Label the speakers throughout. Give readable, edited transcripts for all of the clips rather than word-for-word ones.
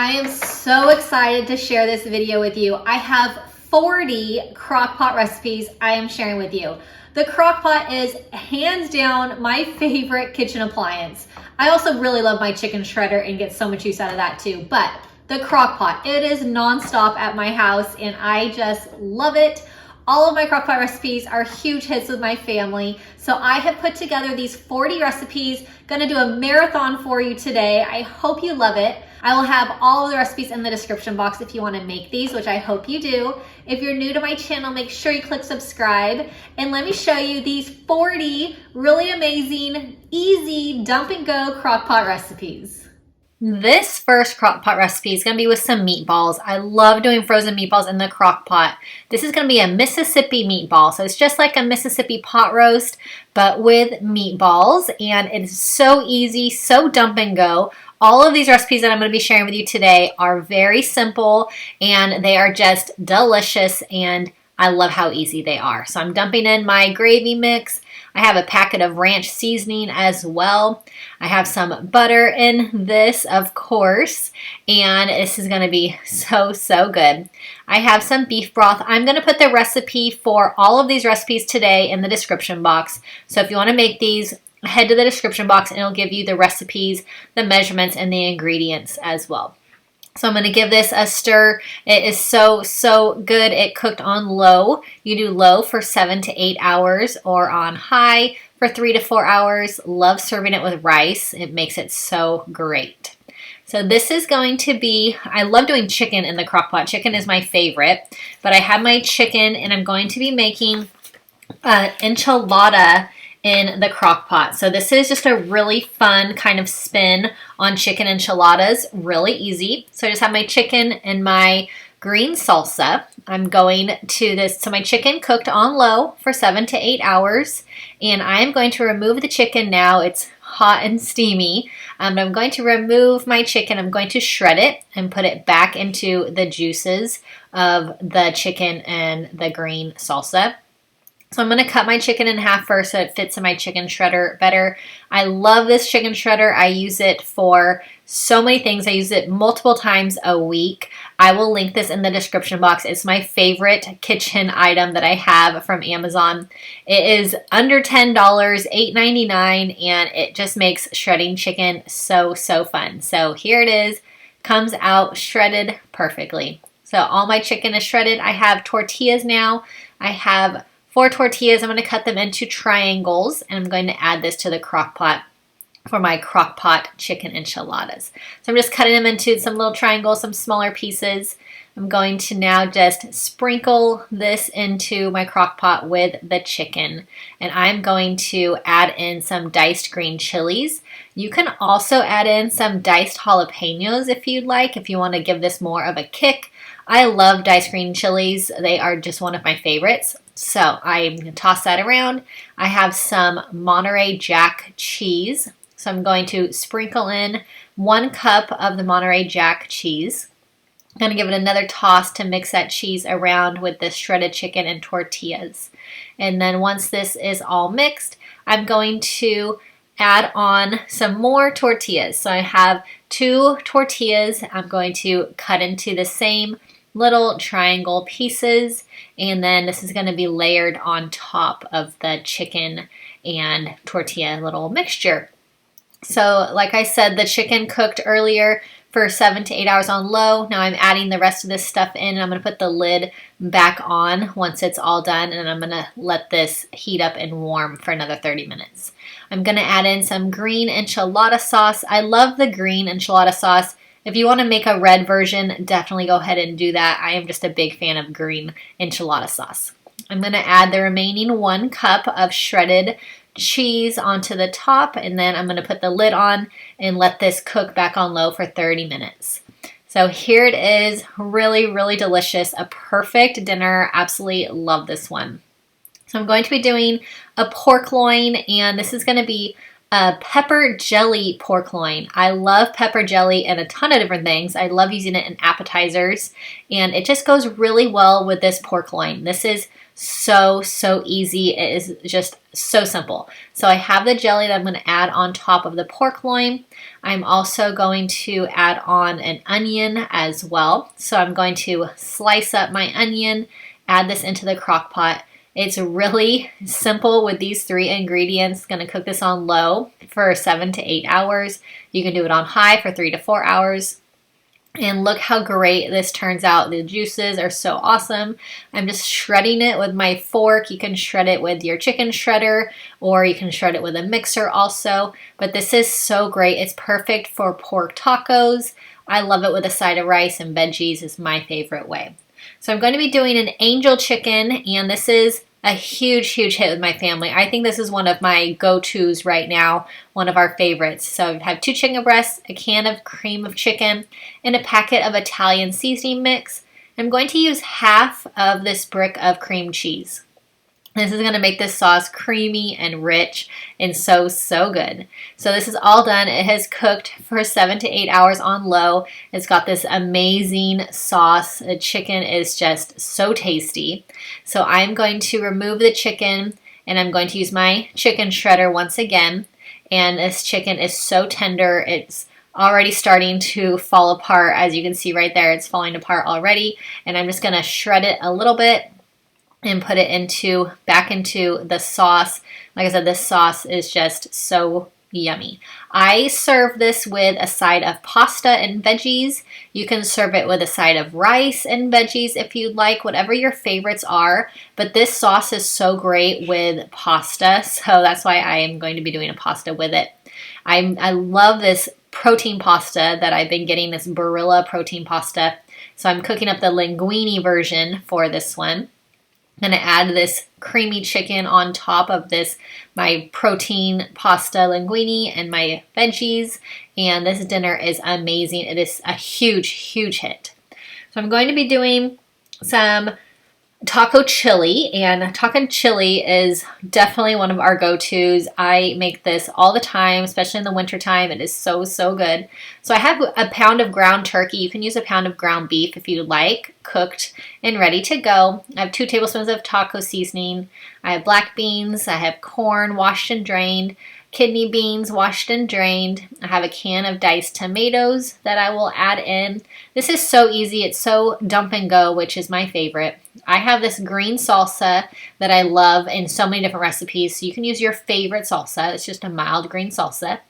Speaker 1: I am so excited to share this video with you. I have 40 Crockpot recipes I am sharing with you. The Crockpot is hands down my favorite kitchen appliance. I also really love my chicken shredder and get so much use out of that too, but the Crockpot, it is nonstop at my house and I just love it. All of my Crockpot recipes are huge hits with my family. So I have put together these 40 recipes, gonna do a marathon for you today. I hope you love it. I will have all of the recipes in the description box if you wanna make these, which I hope you do. If you're new to my channel, make sure you click subscribe. And let me show you these 40 really amazing, easy dump and go Crockpot recipes. This first Crockpot recipe is going to be with some meatballs. I love doing frozen meatballs in the Crockpot. This is going to be a Mississippi meatball. So it's just like a Mississippi pot roast, but with meatballs. And it's so easy, so dump and go. All of these recipes that I'm going to be sharing with you today are very simple and they are just delicious and I love how easy they are. So I'm dumping in my gravy mix. I have a packet of ranch seasoning as well. I have some butter in this, of course, and this is going to be so good. I have some beef broth. I'm going to put the recipe for all of these recipes today in the description box. So if you want to make these, head to the description box and it'll give you the recipes, the measurements, and the ingredients as well. So I'm going to give this a stir. It is so good. It cooked on low. You do low for 7 to 8 hours or on high for 3 to 4 hours. Love serving it with rice. It makes it so great. So this is going to be, I love doing chicken in the Crockpot. Chicken is my favorite, but I have my chicken and I'm going to be making enchilada in the Crockpot. So this is just a really fun kind of spin on chicken enchiladas, really easy. So I just have my chicken and my green salsa. I'm going to this, so my chicken cooked on low for 7 to 8 hours, and I am going to remove the chicken now. It's hot and steamy. I'm going to remove my chicken. I'm going to shred it and put it back into the juices of the chicken and the green salsa. So I'm going to cut my chicken in half first so it fits in my chicken shredder better. I love this chicken shredder. I use it for so many things. I use it multiple times a week. I will link this in the description box. It's my favorite kitchen item that I have from Amazon. It is under $10, $8.99, and it just makes shredding chicken so fun. So here it is. Comes out shredded perfectly. So all my chicken is shredded. I have tortillas now. I have 4 tortillas. I'm going to cut them into triangles and I'm going to add this to the Crockpot for my Crockpot chicken enchiladas. So I'm just cutting them into some little triangles, some smaller pieces. I'm going to now just sprinkle this into my Crockpot with the chicken, and I'm going to add in some diced green chilies. You can also add in some diced jalapenos if you'd like, if you want to give this more of a kick. I love diced green chilies. They are just one of my favorites. So I'm going to toss that around. I have some Monterey Jack cheese. So I'm going to sprinkle in 1 cup of the Monterey Jack cheese. I'm going to give it another toss to mix that cheese around with the shredded chicken and tortillas. And then once this is all mixed, I'm going to add on some more tortillas. So I have 2 tortillas. I'm going to cut into the same little triangle pieces, and then this is going to be layered on top of the chicken and tortilla little mixture. So like I said, the chicken cooked earlier for 7 to 8 hours on low. Now I'm adding the rest of this stuff in, and I'm going to put the lid back on once it's all done, and I'm going to let this heat up and warm for another 30 minutes. I'm going to add in some green enchilada sauce. I love the green enchilada sauce. If you want to make a red version, definitely go ahead and do that. I am just a big fan of green enchilada sauce. I'm going to add the remaining 1 cup of shredded cheese onto the top, and then I'm going to put the lid on and let this cook back on low for 30 minutes. So here it is, really delicious, a perfect dinner. Absolutely love this one. So I'm going to be doing a pork loin, and this is going to be a pepper jelly pork loin. I love pepper jelly and a ton of different things. I love using it in appetizers, and it just goes really well with this pork loin. This is so easy. It is just so simple. So I have the jelly that I'm going to add on top of the pork loin. I'm also going to add on an onion as well. So I'm going to slice up my onion, add this into the crock pot. It's really simple with these 3 ingredients. Going to cook this on low for 7 to 8 hours. You can do it on high for 3 to 4 hours. And look how great this turns out. The juices are so awesome. I'm just shredding it with my fork. You can shred it with your chicken shredder, or you can shred it with a mixer also. But this is so great. It's perfect for pork tacos. I love it with a side of rice and veggies is my favorite way. So I'm going to be doing an angel chicken, and this is a huge hit with my family. I think this is one of my go-tos right now, one of our favorites. So I have 2 chicken breasts, a can of cream of chicken, and a packet of Italian seasoning mix. I'm going to use half of this brick of cream cheese. This is going to make this sauce creamy and rich and so good. So this is all done. It has cooked for 7 to 8 hours on low. It's got this amazing sauce. The chicken is just so tasty. So I'm going to remove the chicken, and I'm going to use my chicken shredder once again. And this chicken is so tender. It's already starting to fall apart. As you can see right there, it's falling apart already. And I'm just going to shred it a little bit and put it back into the sauce. Like I said, this sauce is just so yummy. I serve this with a side of pasta and veggies. You can serve it with a side of rice and veggies if you'd like, whatever your favorites are. But this sauce is so great with pasta, so that's why I am going to be doing a pasta with it. I love this protein pasta that I've been getting, this Barilla protein pasta. So I'm cooking up the linguine version for this one. I'm going to add this creamy chicken on top of this, my protein pasta linguine and my veggies. And this dinner is amazing. It is a huge hit. So I'm going to be doing some taco chili, and taco chili is definitely one of our go-tos. I make this all the time, especially in the wintertime. It is so good. So I have a pound of ground turkey. You can use a pound of ground beef if you like, cooked and ready to go. I have 2 tablespoons of taco seasoning. I have black beans. I have corn washed and drained, kidney beans washed and drained. I have a can of diced tomatoes that I will add in. This is so easy. It's so dump and go, which is my favorite. I have this green salsa that I love in so many different recipes. So you can use your favorite salsa. It's just a mild green salsa.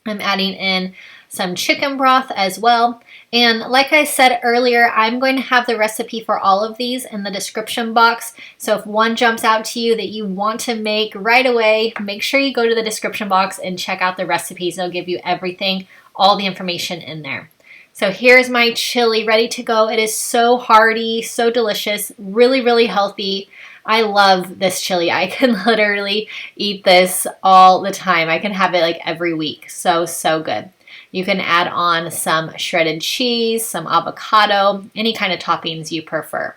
Speaker 1: I'm adding in some chicken broth as well. And like I said earlier, I'm going to have the recipe for all of these in the description box. So if one jumps out to you that you want to make right away, make sure you go to the description box and check out the recipes. They'll give you everything, all the information in there. So here's my chili ready to go. It is so hearty, so delicious, really healthy. I love this chili. I can literally eat this all the time. I can have it like every week. So good. You can add on some shredded cheese, some avocado, any kind of toppings you prefer.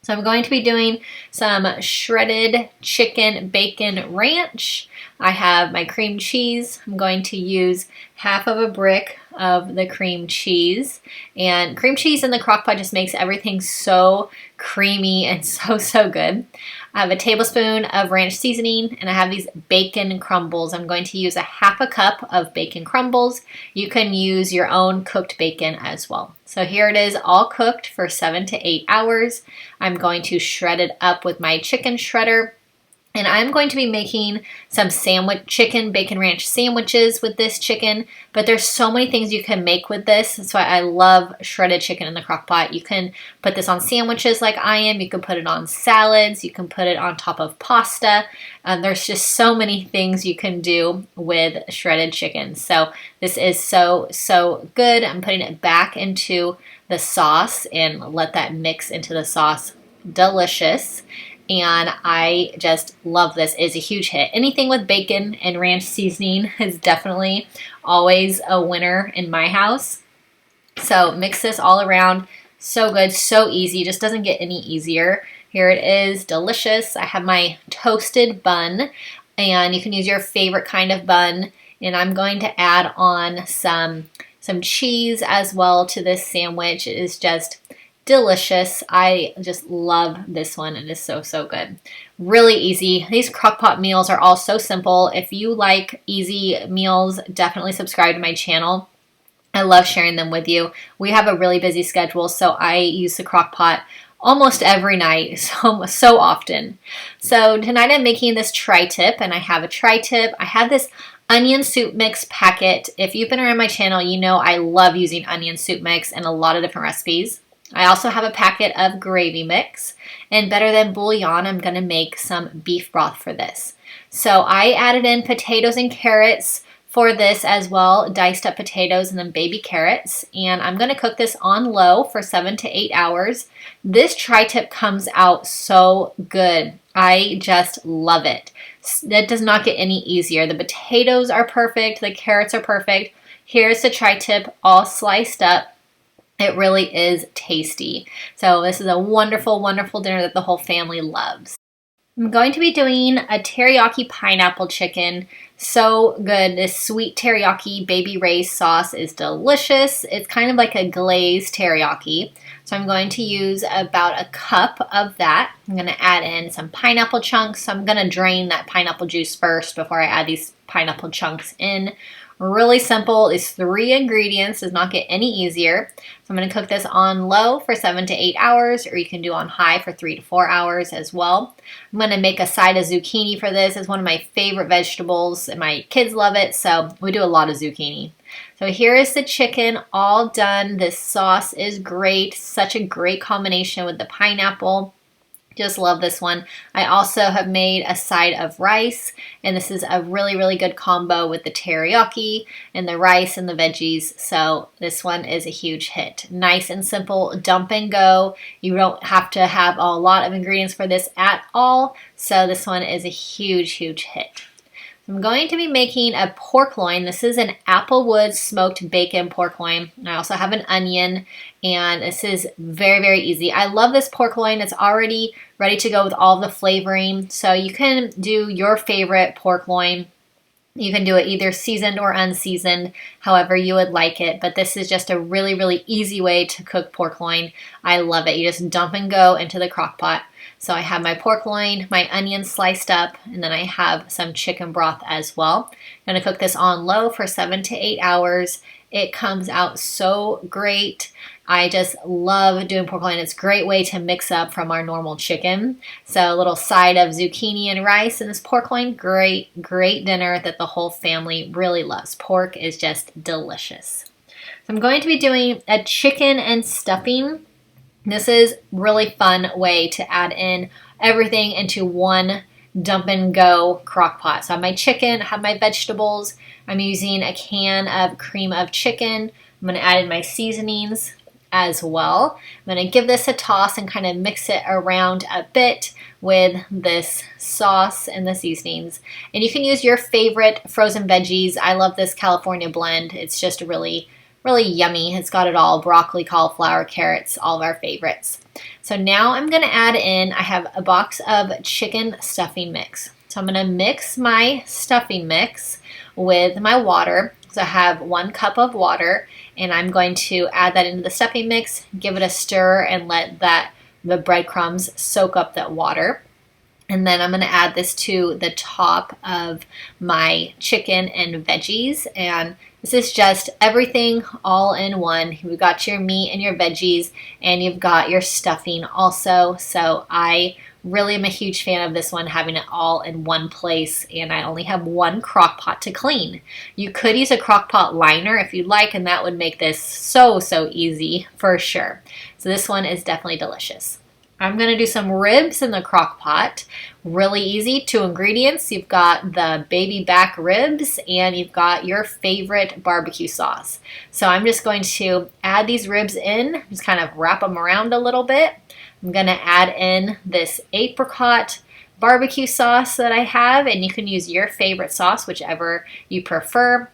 Speaker 1: So I'm going to be doing some shredded chicken bacon ranch. I have my cream cheese. I'm going to use half of a brick of the cream cheese. And cream cheese in the crock pot just makes everything so creamy and so good. I have a tablespoon of ranch seasoning, and I have these bacon crumbles. I'm going to use a half a cup of bacon crumbles. You can use your own cooked bacon as well. So here it is, all cooked for 7 to 8 hours. I'm going to shred it up with my chicken shredder. And I'm going to be making some chicken bacon ranch sandwiches with this chicken, but there's so many things you can make with this. That's why I love shredded chicken in the crock pot. You can put this on sandwiches like I am. You can put it on salads. You can put it on top of pasta. There's just so many things you can do with shredded chicken. So this is so good. I'm putting it back into the sauce and let that mix into the sauce. Delicious. And I just love this. It's a huge hit. Anything with bacon and ranch seasoning is definitely always a winner in my house. So mix this all around. So good, so easy. Just doesn't get any easier. Here it is, delicious. I have my toasted bun. and you can use your favorite kind of bun. And I'm going to add on some cheese as well to this sandwich. It is just delicious. I just love this one. It is so, so good. Really easy. These Crockpot meals are all so simple. If you like easy meals, definitely subscribe to my channel. I love sharing them with you. We have a really busy schedule, so I use the Crockpot almost every night, so often. So tonight I'm making this tri-tip, and I have a tri-tip. I have this onion soup mix packet. If you've been around my channel, you know I love using onion soup mix in a lot of different recipes. I also have a packet of gravy mix, and better than bouillon, I'm going to make some beef broth for this. So I added in potatoes and carrots for this as well, diced up potatoes and then baby carrots, and I'm going to cook this on low for 7 to 8 hours. This tri-tip comes out so good. I just love it. It does not get any easier. The potatoes are perfect. The carrots are perfect. Here's the tri-tip all sliced up. It really is tasty. So this is a wonderful, wonderful dinner that the whole family loves. I'm going to be doing a teriyaki pineapple chicken. So good. This sweet teriyaki baby Ray's sauce is delicious. It's kind of like a glazed teriyaki. So I'm going to use about a cup of that. I'm going to add in some pineapple chunks. So I'm going to drain that pineapple juice first before I add these pineapple chunks in. Really simple. These 3 ingredients. Does not get any easier. So I'm going to cook this on low for 7 to 8 hours, or you can do on high for 3 to 4 hours as well. I'm going to make a side of zucchini for this. It's one of my favorite vegetables, and my kids love it, so we do a lot of zucchini. So here is the chicken all done. This sauce is great. Such a great combination with the pineapple. Just love this one. I also have made a side of rice, and this is a really, really good combo with the teriyaki and the rice and the veggies. So this one is a huge hit. Nice and simple, dump and go. You don't have to have a lot of ingredients for this at all. So this one is a huge, huge hit. I'm going to be making a pork loin. This is an applewood smoked bacon pork loin. I also have an onion, and this is very, very easy. I love this pork loin. It's already ready to go with all the flavoring. So you can do your favorite pork loin. You can do it either seasoned or unseasoned, however you would like it. But this is just a really, really easy way to cook pork loin. I love it. You just dump and go into the crock pot. So I have my pork loin, my onions sliced up, and then I have some chicken broth as well. I'm going to cook this on low for 7 to 8 hours. It comes out so great. I just love doing pork loin. It's a great way to mix up from our normal chicken. So a little side of zucchini and rice and this pork loin, great, great dinner that the whole family really loves. Pork is just delicious. So I'm going to be doing a chicken and stuffing. This is really fun way to add in everything into one dump and go crock pot. So I have my chicken, I have my vegetables. I'm using a can of cream of chicken. I'm going to add in my seasonings as well. I'm going to give this a toss and kind of mix it around a bit with this sauce and the seasonings. And you can use your favorite frozen veggies. I love this California blend. It's just really yummy. It's got it all: broccoli, cauliflower, carrots, all of our favorites. So now I'm going to add in, I have a box of chicken stuffing mix. So I'm going to mix my stuffing mix with my water. So I have 1 cup of water, and I'm going to add that into the stuffing mix, give it a stir, and let the breadcrumbs soak up that water. And then I'm going to add this to the top of my chicken and veggies. And this is just everything all in one. You've got your meat and your veggies, and you've got your stuffing also. So I really am a huge fan of this one, having it all in one place. And I only have 1 crock pot to clean. You could use a crock pot liner if you'd like, and that would make this so easy for sure. So this one is definitely delicious. I'm going to do some ribs in the crock pot. Really easy. 2 ingredients. You've got the baby back ribs, and you've got your favorite barbecue sauce. So I'm just going to add these ribs in, just kind of wrap them around a little bit. I'm going to add in this apricot barbecue sauce that I have, and you can use your favorite sauce, whichever you prefer.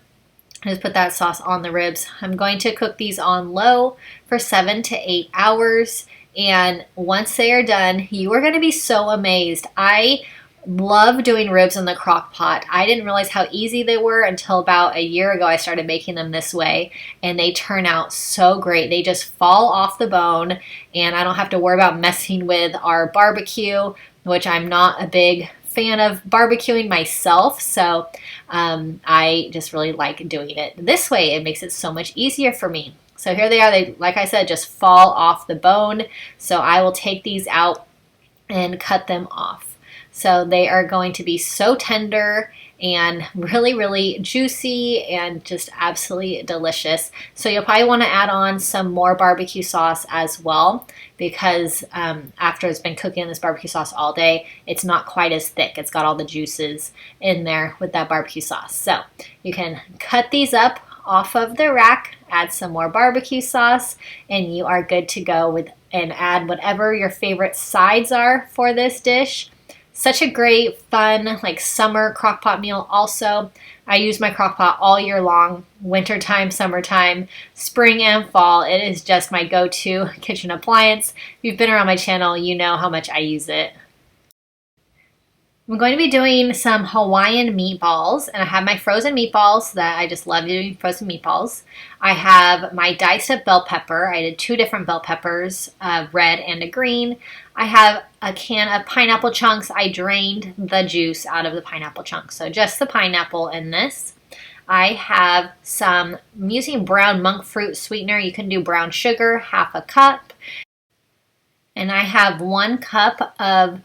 Speaker 1: Just put that sauce on the ribs. I'm going to cook these on low for 7 to 8 hours. And once they are done, you are going to be so amazed. I Love doing ribs in the crock pot. I didn't realize how easy they were until about a year ago I started making them this way, and they turn out so great. They just fall off the bone, and I don't have to worry about messing with our barbecue, which I'm not a big fan of barbecuing myself, so I just really like doing it this way. It makes it so much easier for me. So here they are. They, like I said, just fall off the bone. So I will take these out and cut them off. So they are going to be so tender and really, really juicy and just absolutely delicious. So you'll probably want to add on some more barbecue sauce as well, because after it's been cooking this barbecue sauce all day, it's not quite as thick. It's got all the juices in there with that barbecue sauce. So you can cut these up off of the rack, add some more barbecue sauce, and you are good to go with, and add whatever your favorite sides are for this dish. Such a great, fun, like summer crock pot meal also. I use my crock pot all year long, wintertime, summertime, spring and fall. It is just my go-to kitchen appliance. If you've been around my channel, you know how much I use it. I'm going to be doing some Hawaiian meatballs, and I have my frozen meatballs that I just love doing frozen meatballs. I have my diced up bell pepper. I did 2 different bell peppers, a red and a green. I have a can of pineapple chunks. I drained the juice out of the pineapple chunks, so just the pineapple in this. I have some, I'm using brown monk fruit sweetener. You can do brown sugar, half a cup. And I have 1 cup of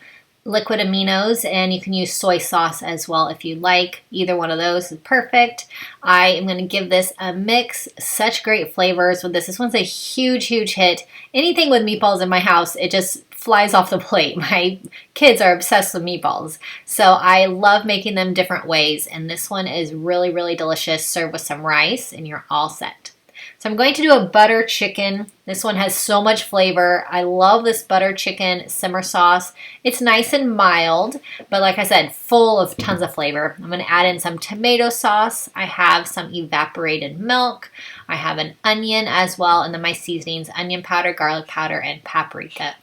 Speaker 1: liquid aminos, and you can use soy sauce as well if you like. Either one of those is perfect. I am going to give this a mix. Such great flavors with this. This one's a huge, huge hit. Anything with meatballs in my house, it just flies off the plate. My kids are obsessed with meatballs, so I love making them different ways, and this one is really, really delicious. Serve with some rice and you're all set. So I'm going to do a butter chicken. This one has so much flavor. I love this butter chicken simmer sauce. It's nice and mild, but like I said, full of tons of flavor. I'm going to add in some tomato sauce. I have some evaporated milk. I have an onion as well, and then my seasonings, onion powder, garlic powder, and paprika.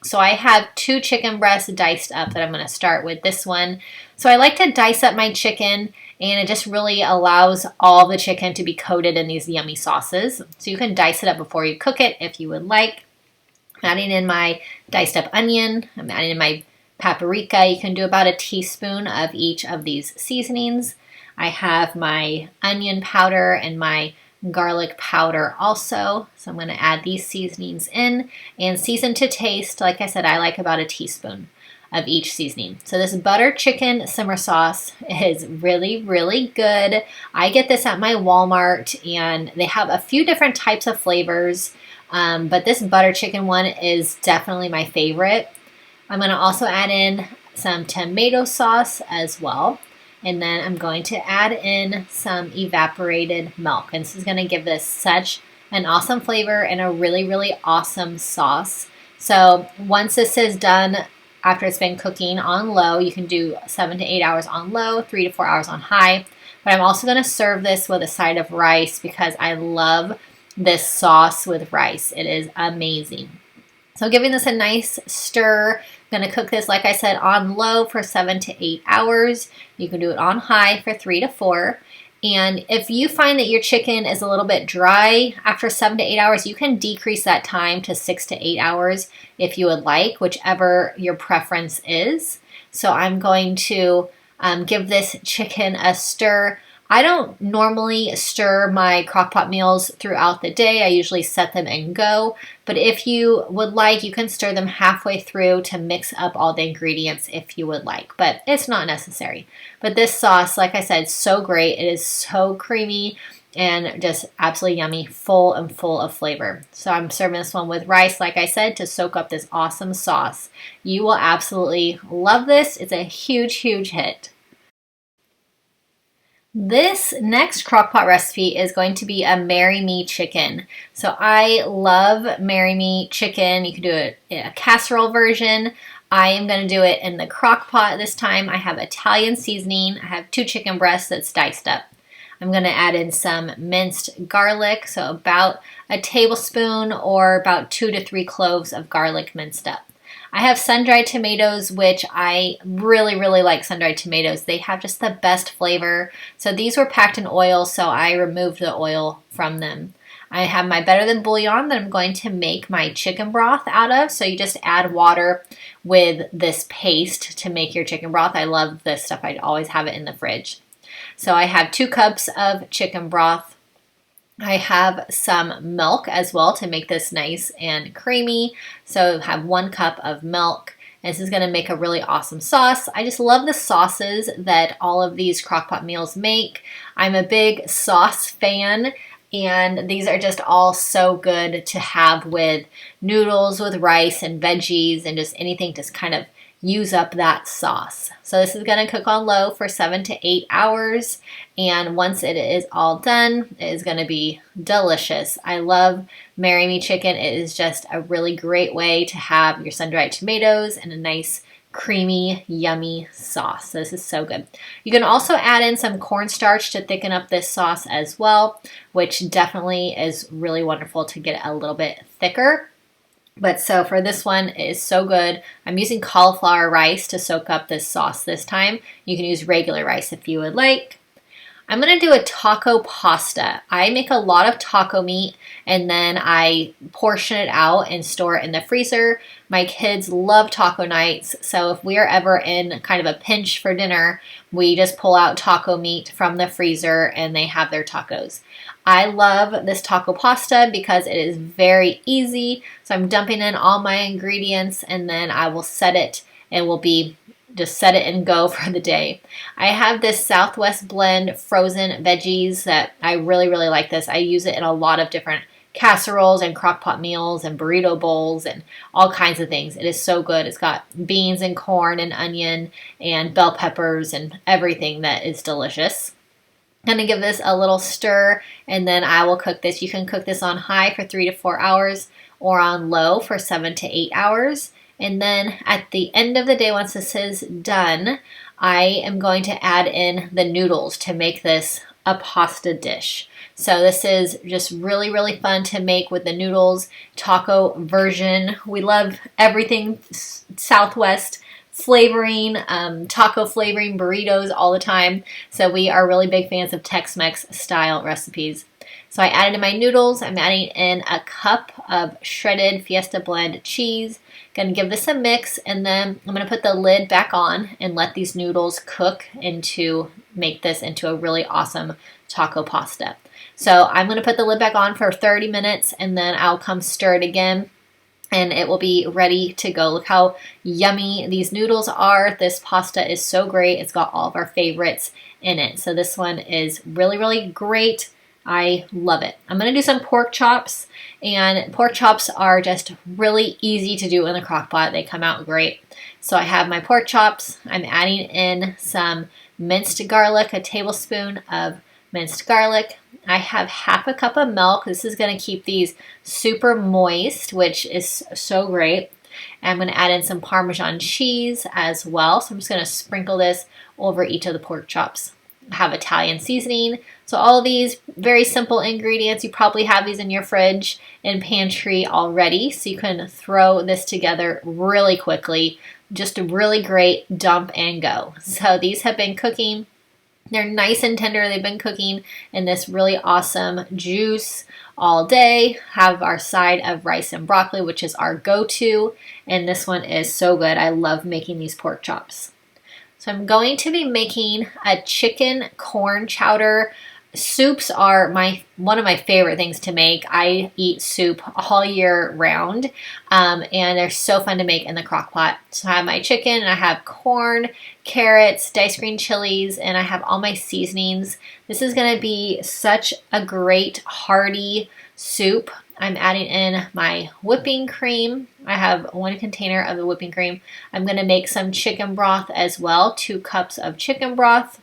Speaker 1: So I have 2 chicken breasts diced up that I'm going to start with this one. So I like to dice up my chicken, and it just really allows all the chicken to be coated in these yummy sauces. So you can dice it up before you cook it if you would like. I'm adding in my diced up onion. I'm adding in my paprika. You can do about a teaspoon of each of these seasonings. I have my onion powder and my garlic powder also. So I'm going to add these seasonings in and season to taste. Like I said, I like about a teaspoon of each seasoning. So this butter chicken simmer sauce is really, really good. I get this at my Walmart, and they have a few different types of flavors, but this butter chicken one is definitely my favorite. I'm going to also add in some tomato sauce as well, and then I'm going to add in some evaporated milk, and this is going to give this such an awesome flavor and a really, really awesome sauce. So once this is done, after it's been cooking on low, you can do 7 to 8 hours on low, 3 to 4 hours on high. But I'm also going to serve this with a side of rice because I love this sauce with rice. It is amazing. So giving this a nice stir. I'm going to cook this, like I said, on low for 7 to 8 hours. You can do it on high for 3 to 4. And if you find that your chicken is a little bit dry after 7 to 8 hours, you can decrease that time to 6 to 8 hours if you would like, whichever your preference is. So I'm going to give this chicken a stir. I don't normally stir my crockpot meals throughout the day. I usually set them and go. But if you would like, you can stir them halfway through to mix up all the ingredients if you would like. But it's not necessary. But this sauce, like I said, is so great. It is so creamy and just absolutely yummy, full and full of flavor. So I'm serving this one with rice, like I said, to soak up this awesome sauce. You will absolutely love this. It's a huge, huge hit. This next crockpot recipe is going to be a Marry Me chicken. So I love Marry Me chicken. You can do it in a casserole version. I am going to do it in the crockpot this time. I have Italian seasoning. I have 2 chicken breasts that's diced up. I'm going to add in some minced garlic, so about a tablespoon or about 2 to 3 cloves of garlic minced up. I have sun-dried tomatoes, which I really, really like sun-dried tomatoes. They have just the best flavor. So these were packed in oil, so I removed the oil from them. I have my better than bouillon that I'm going to make my chicken broth out of. So you just add water with this paste to make your chicken broth. I love this stuff. I always have it in the fridge. So I have 2 cups of chicken broth. I have some milk as well to make this nice and creamy. So I have 1 cup of milk. This is going to make a really awesome sauce. I just love the sauces that all of these Crockpot meals make. I'm a big sauce fan. And these are just all so good to have with noodles, with rice and veggies, and just anything to kind of use up that sauce. So this is going to cook on low for 7 to 8 hours. And once it is all done, it is going to be delicious. I love Marry Me chicken. It is just a really great way to have your sun-dried tomatoes and a nice creamy, yummy sauce. So this is so good. You can also add in some cornstarch to thicken up this sauce as well, which definitely is really wonderful to get it a little bit thicker. But so for this one, it is so good. I'm using cauliflower rice to soak up this sauce this time. You can use regular rice if you would like. I'm going to do a taco pasta. I make a lot of taco meat and then I portion it out and store it in the freezer. My kids love taco nights, so if we are ever in kind of a pinch for dinner, we just pull out taco meat from the freezer and they have their tacos. I love this taco pasta because it is very easy. So I'm dumping in all my ingredients and then I will set it. It will be just set it and go for the day. I have this Southwest blend frozen veggies that I really, really like this. I use it in a lot of different casseroles and crockpot meals and burrito bowls and all kinds of things. It is so good. It's got beans and corn and onion and bell peppers and everything that is delicious. I'm going to give this a little stir and then I will cook this. You can cook this on high for 3 to 4 hours or on low for 7 to 8 hours. And then at the end of the day, once this is done, I am going to add in the noodles to make this a pasta dish. So this is just really, really fun to make with the noodles taco version. We love everything Southwest flavoring, taco flavoring, burritos all the time. So we are really big fans of Tex-Mex style recipes. So I added in my noodles. I'm adding in a cup of shredded Fiesta blend cheese. Gonna give this a mix and then I'm gonna put the lid back on and let these noodles cook make this into a really awesome taco pasta. So I'm gonna put the lid back on for 30 minutes and then I'll come stir it again and it will be ready to go. Look how yummy these noodles are. This pasta is so great. It's got all of our favorites in it. So this one is really, really great. I love it. I'm going to do some pork chops, and pork chops are just really easy to do in the crock pot. They come out great. So I have my pork chops. I'm adding in some minced garlic, a tablespoon of minced garlic. I have half a cup of milk. This is going to keep these super moist, which is so great. And I'm going to add in some Parmesan cheese as well. So I'm just going to sprinkle this over each of the pork chops. I have Italian seasoning. So all of these very simple ingredients, you probably have these in your fridge and pantry already. So you can throw this together really quickly. Just a really great dump and go. So these have been cooking. They're nice and tender. They've been cooking in this really awesome juice all day. Have our side of rice and broccoli, which is our go-to. And this one is so good. I love making these pork chops. So I'm going to be making a chicken corn chowder. Soups are one of my favorite things to make. I eat soup all year round, and they're so fun to make in the crock pot. So I have my chicken, and I have corn, carrots, diced green chilies, and I have all my seasonings. This is going to be such a great hearty soup. I'm adding in my whipping cream. I have 1 container of the whipping cream. I'm going to make some chicken broth as well, 2 cups of chicken broth.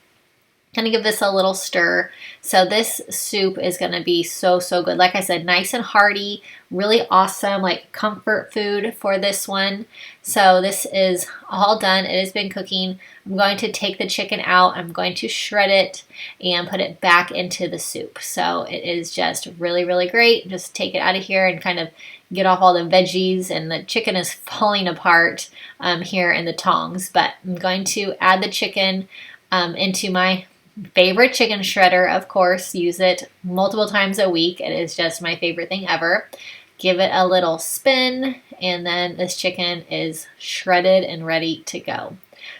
Speaker 1: Kind of give this a little stir. So this soup is going to be so, so good. Like I said, nice and hearty, really awesome, like comfort food for this one. So this is all done. It has been cooking. I'm going to take the chicken out. I'm going to shred it and put it back into the soup. So it is just really, really great. Just take it out of here and kind of get off all the veggies, and the chicken is falling apart here in the tongs. But I'm going to add the chicken into my favorite chicken shredder, of course. Use it multiple times a week. It is just my favorite thing ever. Give it a little spin, and then this chicken is shredded and ready to go.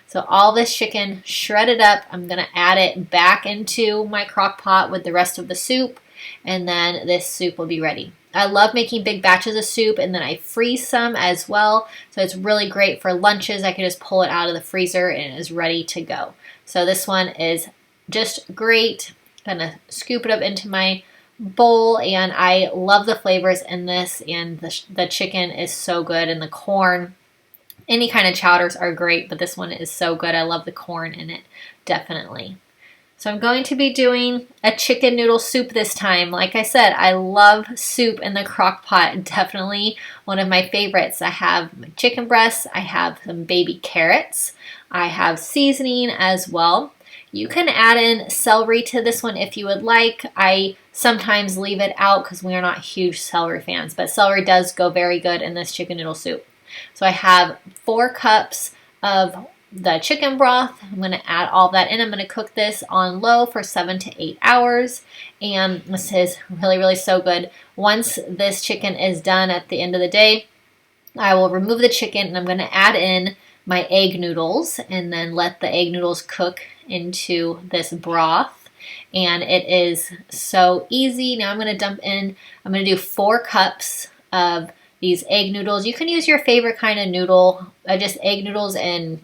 Speaker 1: So all this chicken shredded up, I'm going to add it back into my crock pot with the rest of the soup, and then this soup will be ready. I love making big batches of soup, and then I freeze some as well. So it's really great for lunches. I can just pull it out of the freezer and it is ready to go. So this one is just great. Gonna scoop it up into my bowl, and I love the flavors in this, and the chicken is so good, and the corn. Any kind of chowders are great, but this one is so good. I love the corn in it, definitely. So I'm going to be doing a chicken noodle soup this time. Like I said, I love soup in the crock pot. Definitely one of my favorites. I have my chicken breasts. I have some baby carrots. I have seasoning as well. You can add in celery to this one if you would like. I sometimes leave it out because we are not huge celery fans, but celery does go very good in this chicken noodle soup. So I have 4 cups of the chicken broth. I'm going to add all that in. I'm going to cook this on low for 7 to 8 hours, and this is really, really so good. Once this chicken is done at the end of the day, I will remove the chicken, and I'm going to add in my egg noodles and then let the egg noodles cook into this broth. And it is so easy. Now I'm going to do 4 cups of these egg noodles. You can use your favorite kind of noodle. Just egg noodles and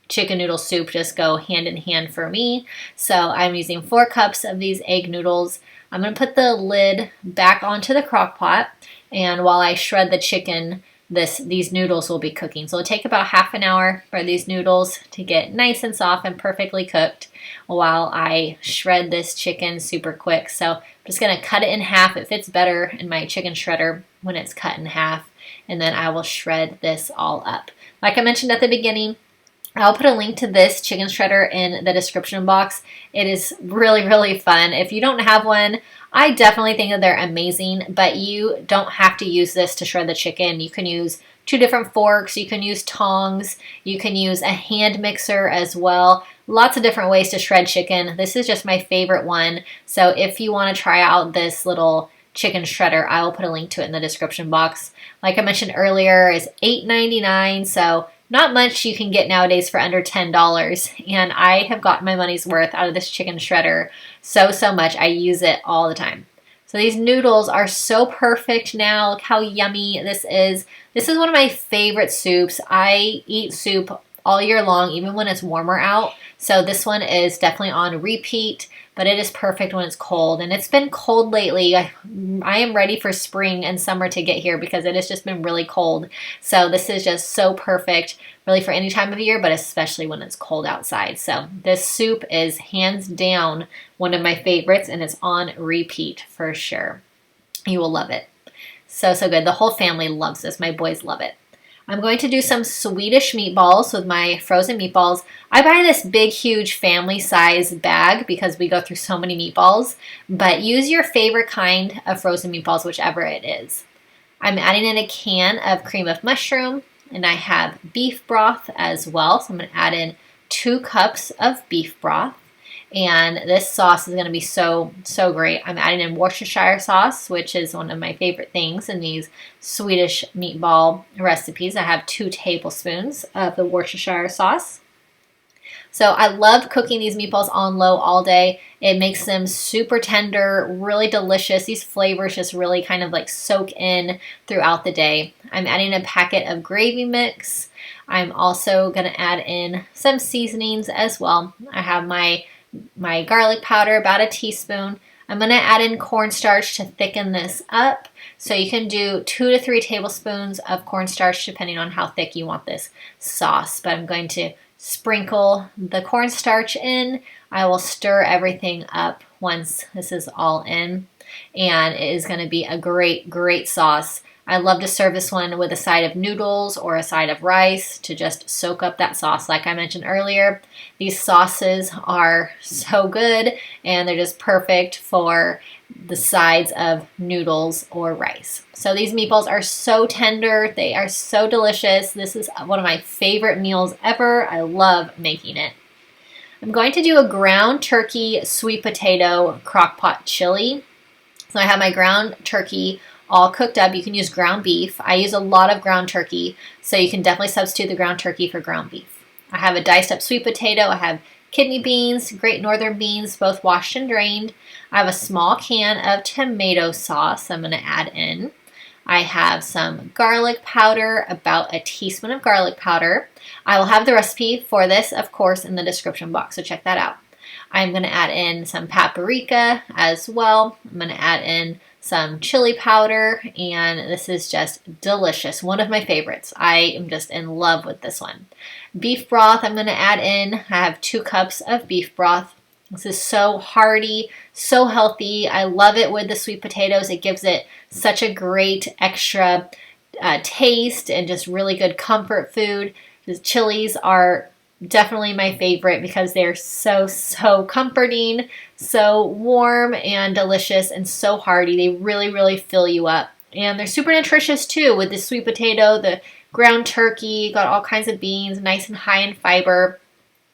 Speaker 1: chicken noodle soup just go hand in hand for me. So I'm using 4 cups of these egg noodles. I'm going to put the lid back onto the crock pot, and while I shred the chicken, these noodles will be cooking. So it'll take about half an hour for these noodles to get nice and soft and perfectly cooked while I shred this chicken super quick. So I'm just going to cut it in half. It fits better in my chicken shredder when it's cut in half, and then I will shred this all up. Like I mentioned at the beginning, I'll put a link to this chicken shredder in the description box. It is really, really fun. If you don't have one, I definitely think that they're amazing, but you don't have to use this to shred the chicken. You can use 2 different forks. You can use tongs. You can use a hand mixer as well. Lots of different ways to shred chicken. This is just my favorite one. So if you want to try out this little chicken shredder, I will put a link to it in the description box. Like I mentioned earlier, it's $8.99, so not much you can get nowadays for under $10, and I have gotten my money's worth out of this chicken shredder so much. I use it all the time. So these noodles are so perfect now. Look how yummy this is. This is one of my favorite soups. I eat soup all year long, even when it's warmer out. So this one is definitely on repeat, but it is perfect when it's cold. And it's been cold lately. I am ready for spring and summer to get here because it has just been really cold. So this is just so perfect, really for any time of year, but especially when it's cold outside. So this soup is hands down one of my favorites, and it's on repeat for sure. You will love it. So good. The whole family loves this. My boys love it. I'm going to do some Swedish meatballs with my frozen meatballs. I buy this big, huge family size bag because we go through so many meatballs, but use your favorite kind of frozen meatballs, whichever it is. I'm adding in a can of cream of mushroom, and I have beef broth as well. So I'm going to add in 2 cups of beef broth. And this sauce is going to be so great. I'm adding in Worcestershire sauce, which is one of my favorite things in these Swedish meatball recipes. I have 2 tablespoons of the Worcestershire sauce. So I love cooking these meatballs on low all day. It makes them super tender, really delicious. These flavors just really kind of like soak in throughout the day. I'm adding a packet of gravy mix. I'm also going to add in some seasonings as well. I have my garlic powder, about a teaspoon. I'm going to add in cornstarch to thicken this up. So you can do 2 to 3 tablespoons of cornstarch depending on how thick you want this sauce. But I'm going to sprinkle the cornstarch in. I will stir everything up once this is all in, and it is going to be a great, great sauce. I love to serve this one with a side of noodles or a side of rice to just soak up that sauce. Like I mentioned earlier, these sauces are so good and they're just perfect for the sides of noodles or rice. So these meatballs are so tender. They are so delicious. This is one of my favorite meals ever. I love making it. I'm going to do a ground turkey sweet potato crock-pot chili. So I have my ground turkey all cooked up. You can use ground beef. I use a lot of ground turkey, so you can definitely substitute the ground turkey for ground beef. I have a diced up sweet potato. I have kidney beans, Great Northern beans, both washed and drained. I have a small can of tomato sauce I'm going to add in. I have some garlic powder, about a teaspoon of garlic powder. I will have the recipe for this, of course, in the description box, so check that out. I'm going to add in some paprika as well. I'm going to add in some chili powder, and this is just delicious. One of my favorites. I am just in love with this one. Beef broth I'm going to add in. I have 2 cups of beef broth. This is so hearty, so healthy. I love it with the sweet potatoes. It gives it such a great extra taste and just really good comfort food. The chilies are definitely my favorite because they're so comforting, so warm and delicious, and so hearty. They really fill you up. And they're super nutritious too, with the sweet potato, the ground turkey, got all kinds of beans, nice and high in fiber.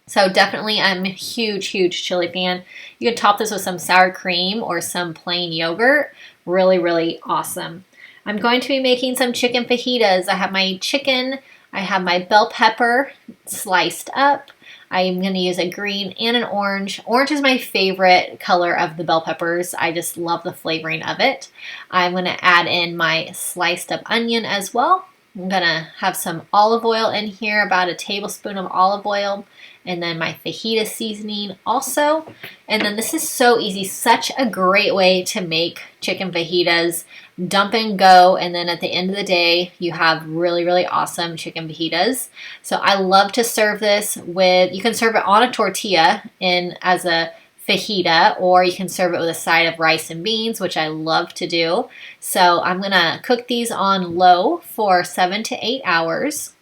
Speaker 1: So definitely I'm a huge chili fan. You can top this with some sour cream or some plain yogurt. Really awesome. I'm going to be making some chicken fajitas. I have my chicken, I have my bell pepper sliced up. I'm going to use a green and an orange. Orange is my favorite color of the bell peppers. I just love the flavoring of it. I'm going to add in my sliced up onion as well. I'm going to have some olive oil in here, about a tablespoon of olive oil, and then my fajita seasoning also. And then this is so easy, such a great way to make chicken fajitas. Dump and go, and then at the end of the day, you have really awesome chicken fajitas. So I love to serve this with, you can serve it on a tortilla as a fajita, or you can serve it with a side of rice and beans, which I love to do. So I'm gonna cook these on low for 7 to 8 hours.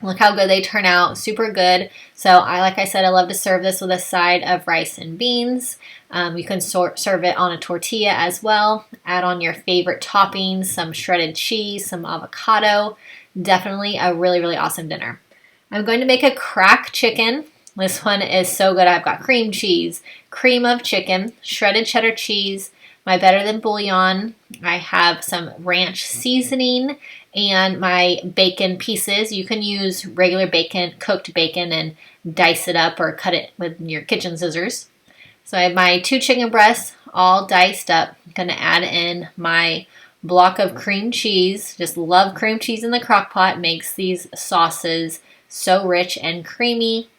Speaker 1: Look how good they turn out, super good. So like I said, I love to serve this with a side of rice and beans. You can serve it on a tortilla as well. Add on your favorite toppings, some shredded cheese, some avocado. Definitely a really awesome dinner. I'm going to make a crack chicken. This one is so good. I've got cream cheese, cream of chicken, shredded cheddar cheese, my Better Than bouillon. I have some ranch seasoning and my bacon pieces. You can use regular bacon, cooked bacon, and dice it up or cut it with your kitchen scissors. So I have my 2 chicken breasts all diced up. I'm going to add in my block of cream cheese. Just love cream cheese in the crock pot. Makes these sauces so rich and creamy.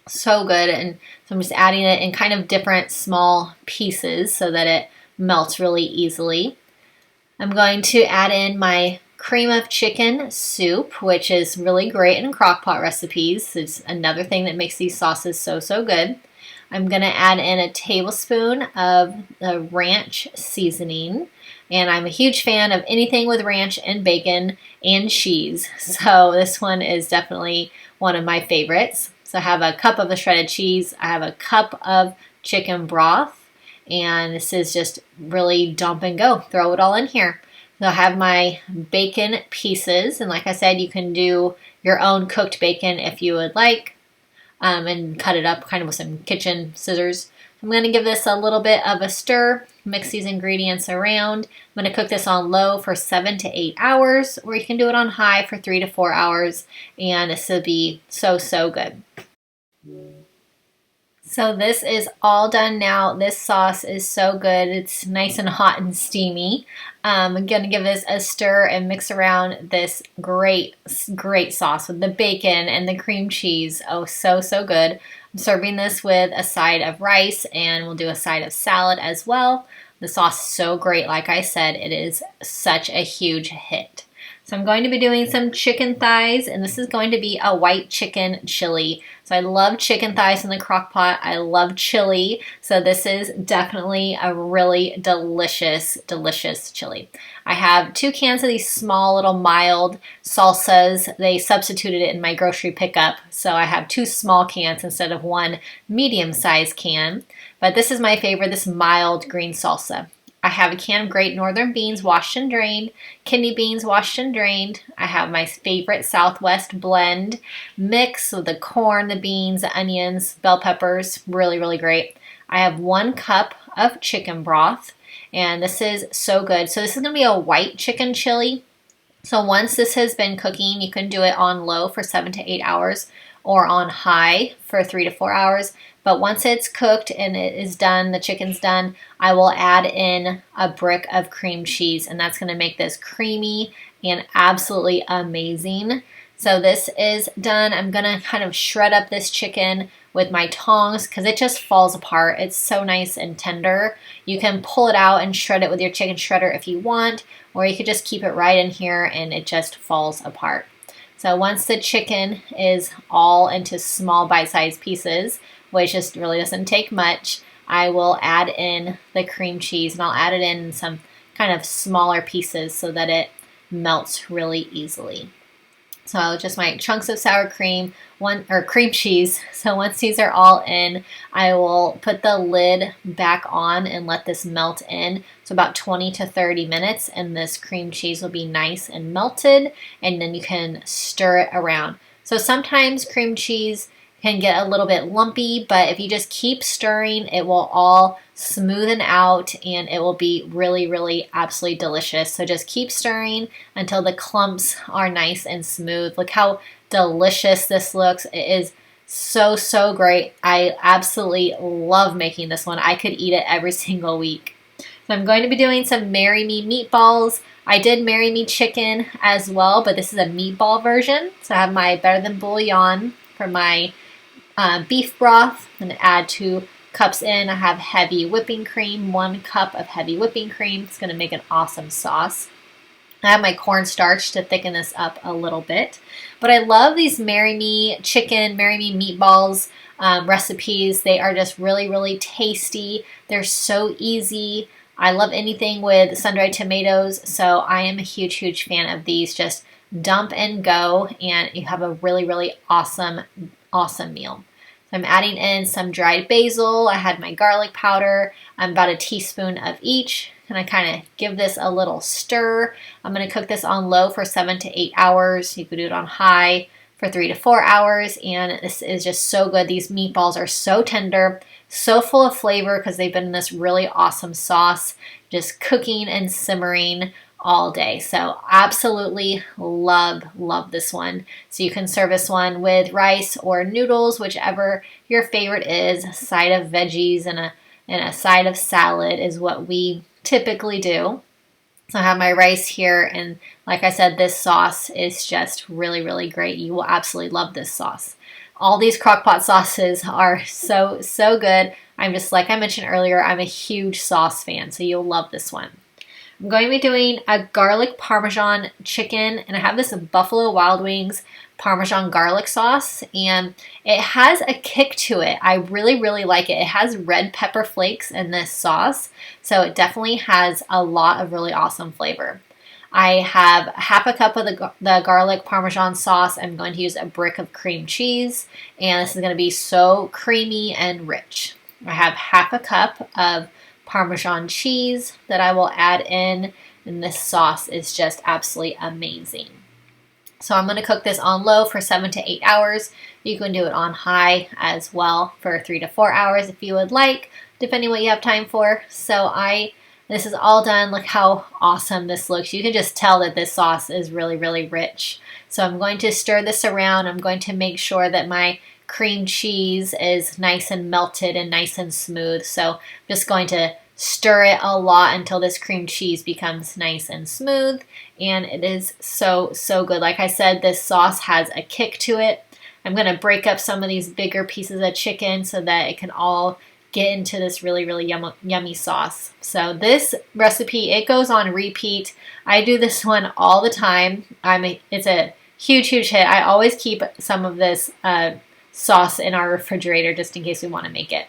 Speaker 1: So good. And so I'm just adding it in kind of different small pieces so that it melts really easily. I'm going to add in my cream of chicken soup, which is really great in crock pot recipes. It's another thing that makes these sauces so good. I'm going to add in a tablespoon of the ranch seasoning. And I'm a huge fan of anything with ranch and bacon and cheese. So this one is definitely one of my favorites. So I have a cup of the shredded cheese. I have a cup of chicken broth. And this is just really dump and go. Throw it all in here. So I have my bacon pieces. And like I said, you can do your own cooked bacon if you would like. And cut it up kind of with some kitchen scissors. I'm going to give this a little bit of a stir, mix these ingredients around. I'm going to cook this on low for 7 to 8 hours, or you can do it on high for 3 to 4 hours, and this will be so good. So this is all done now. This sauce is so good. It's nice and hot and steamy. I'm going to give this a stir and mix around this great sauce with the bacon and the cream cheese. Oh, so good. I'm serving this with a side of rice, and we'll do a side of salad as well. The sauce is so great. Like I said, it is such a huge hit. So I'm going to be doing some chicken thighs, and this is going to be a white chicken chili. So I love chicken thighs in the crock pot. I love chili. So this is definitely a really delicious, delicious chili. I have 2 cans of these small little mild salsas. They substituted it in my grocery pickup. So I have 2 small cans instead of 1 medium-sized can. But this is my favorite, this mild green salsa. I have a can of Great Northern beans washed and drained, kidney beans washed and drained. I have my favorite Southwest blend mix with the corn, the beans, the onions, bell peppers. Really, really great. I have 1 cup of chicken broth, and this is so good. So this is going to be a white chicken chili. So once this has been cooking, you can do it on low for 7 to 8 hours or on high for 3 to 4 hours. But once it's cooked and it is done, the chicken's done, I will add in a brick of cream cheese, and that's going to make this creamy and absolutely amazing. So this is done. I'm going to kind of shred up this chicken with my tongs because it just falls apart. It's so nice and tender. You can pull it out and shred it with your chicken shredder if you want, or you could just keep it right in here and it just falls apart. So once the chicken is all into small bite-sized pieces, which just really doesn't take much, I will add in the cream cheese, and I'll add it in some kind of smaller pieces so that it melts really easily. So just my chunks of sour cream, cream cheese. So once these are all in, I will put the lid back on and let this melt in. So about 20 to 30 minutes, and this cream cheese will be nice and melted, and then you can stir it around. So sometimes cream cheese can get a little bit lumpy, but if you just keep stirring, it will all smoothen out and it will be really, really absolutely delicious. So just keep stirring until the clumps are nice and smooth. Look how delicious this looks. It is so, so great. I absolutely love making this one. I could eat it every single week. So I'm going to be doing some Marry Me meatballs. I did Marry Me chicken as well, but this is a meatball version. So I have my Better Than Bouillon for my beef broth. I'm going to add 2 cups in. I have heavy whipping cream, 1 cup of heavy whipping cream. It's going to make an awesome sauce. I have my cornstarch to thicken this up a little bit. But I love these Marry Me chicken, Marry Me meatballs recipes. They are just really, really tasty. They're so easy. I love anything with sun-dried tomatoes, so I am a huge, huge fan of these. Just dump and go, and you have a really, really awesome meal. So I'm adding in some dried basil. I had my garlic powder, about a teaspoon of each, and I kind of give this a little stir. I'm going to cook this on low for 7 to 8 hours. You could do it on high for 3 to 4 hours, and this is just so good. These meatballs are so tender, so full of flavor because they've been in this really awesome sauce, just cooking and simmering all day. So absolutely love this one. So you can serve this one with rice or noodles, whichever your favorite is. A side of veggies and a side of salad is what we typically do. So I have my rice here, and like I said, this sauce is just really, really great. You will absolutely love this sauce. All these crockpot sauces are so, so good. I'm just, like I mentioned earlier, I'm a huge sauce fan, so you'll love this one. I'm going to be doing a garlic Parmesan chicken, and I have this Buffalo Wild Wings Parmesan garlic sauce, and it has a kick to it. I really, really like it. It has red pepper flakes in this sauce, so it definitely has a lot of really awesome flavor. I have half a cup of the garlic Parmesan sauce. I'm going to use a brick of cream cheese, and this is going to be so creamy and rich. I have half a cup of Parmesan cheese that I will add in, and this sauce is just absolutely amazing. So I'm going to cook this on low for 7 to 8 hours. You can do it on high as well for 3 to 4 hours if you would like, depending what you have time for. So this is all done. Look how awesome this looks. You can just tell that this sauce is really, really rich. So I'm going to stir this around. I'm going to make sure that my cream cheese is nice and melted and nice and smooth. So I'm just going to stir it a lot until this cream cheese becomes nice and smooth, and it is so, so good. Like I said, this sauce has a kick to it. I'm going to break up some of these bigger pieces of chicken so that it can all get into this really, really yummy sauce. So this recipe, it goes on repeat. I do this one all the time. It's a huge, huge hit. I always keep some of this sauce in our refrigerator just in case we want to make it.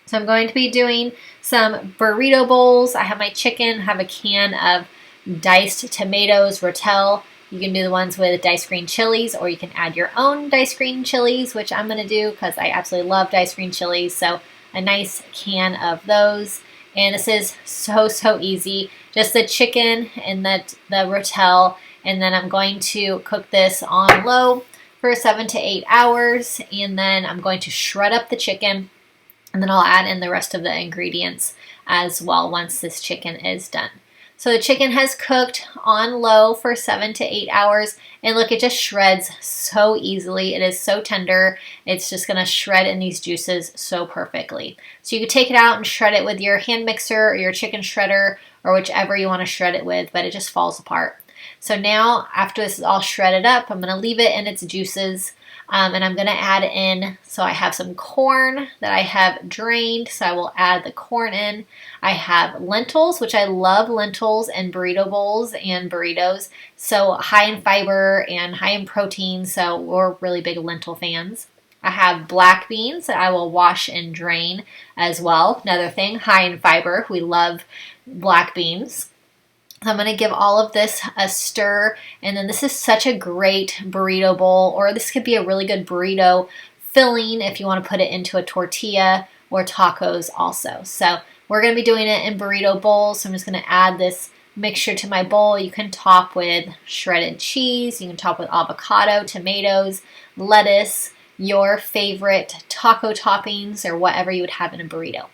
Speaker 1: So I'm going to be doing some burrito bowls. I have my chicken, have a can of diced tomatoes, rotel. You can do the ones with diced green chilies, or you can add your own diced green chilies, which I'm going to do because I absolutely love diced green chilies. So a nice can of those. And this is so, so easy. Just the chicken and the rotel. And then I'm going to cook this on low for 7 to 8 hours. And then I'm going to shred up the chicken. And then I'll add in the rest of the ingredients as well once this chicken is done. So the chicken has cooked on low for 7 to 8 hours. And look, it just shreds so easily. It is so tender. It's just going to shred in these juices so perfectly. So you can take it out and shred it with your hand mixer or your chicken shredder or whichever you want to shred it with, but it just falls apart. So now after this is all shredded up, I'm going to leave it in its juices. And I'm going to add in, so I have some corn that I have drained, so I will add the corn in. I have lentils, which I love lentils and burrito bowls and burritos. So high in fiber and high in protein, so we're really big lentil fans. I have black beans that I will wash and drain as well. Another thing, high in fiber. We love black beans. I'm going to give all of this a stir, and then this is such a great burrito bowl, or this could be a really good burrito filling if you want to put it into a tortilla or tacos also. So we're going to be doing it in burrito bowls, so I'm just going to add this mixture to my bowl. You can top with shredded cheese, you can top with avocado, tomatoes, lettuce, your favorite taco toppings, or whatever you would have in a burrito.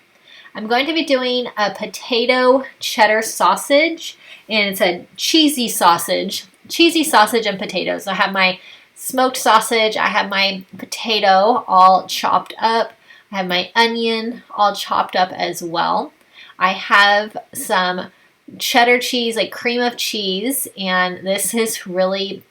Speaker 1: I'm going to be doing a potato cheddar sausage, and it's a cheesy sausage and potatoes. So I have my smoked sausage, I have my potato all chopped up, I have my onion all chopped up as well. I have some cheddar cheese, like cream of cheese, and this is really,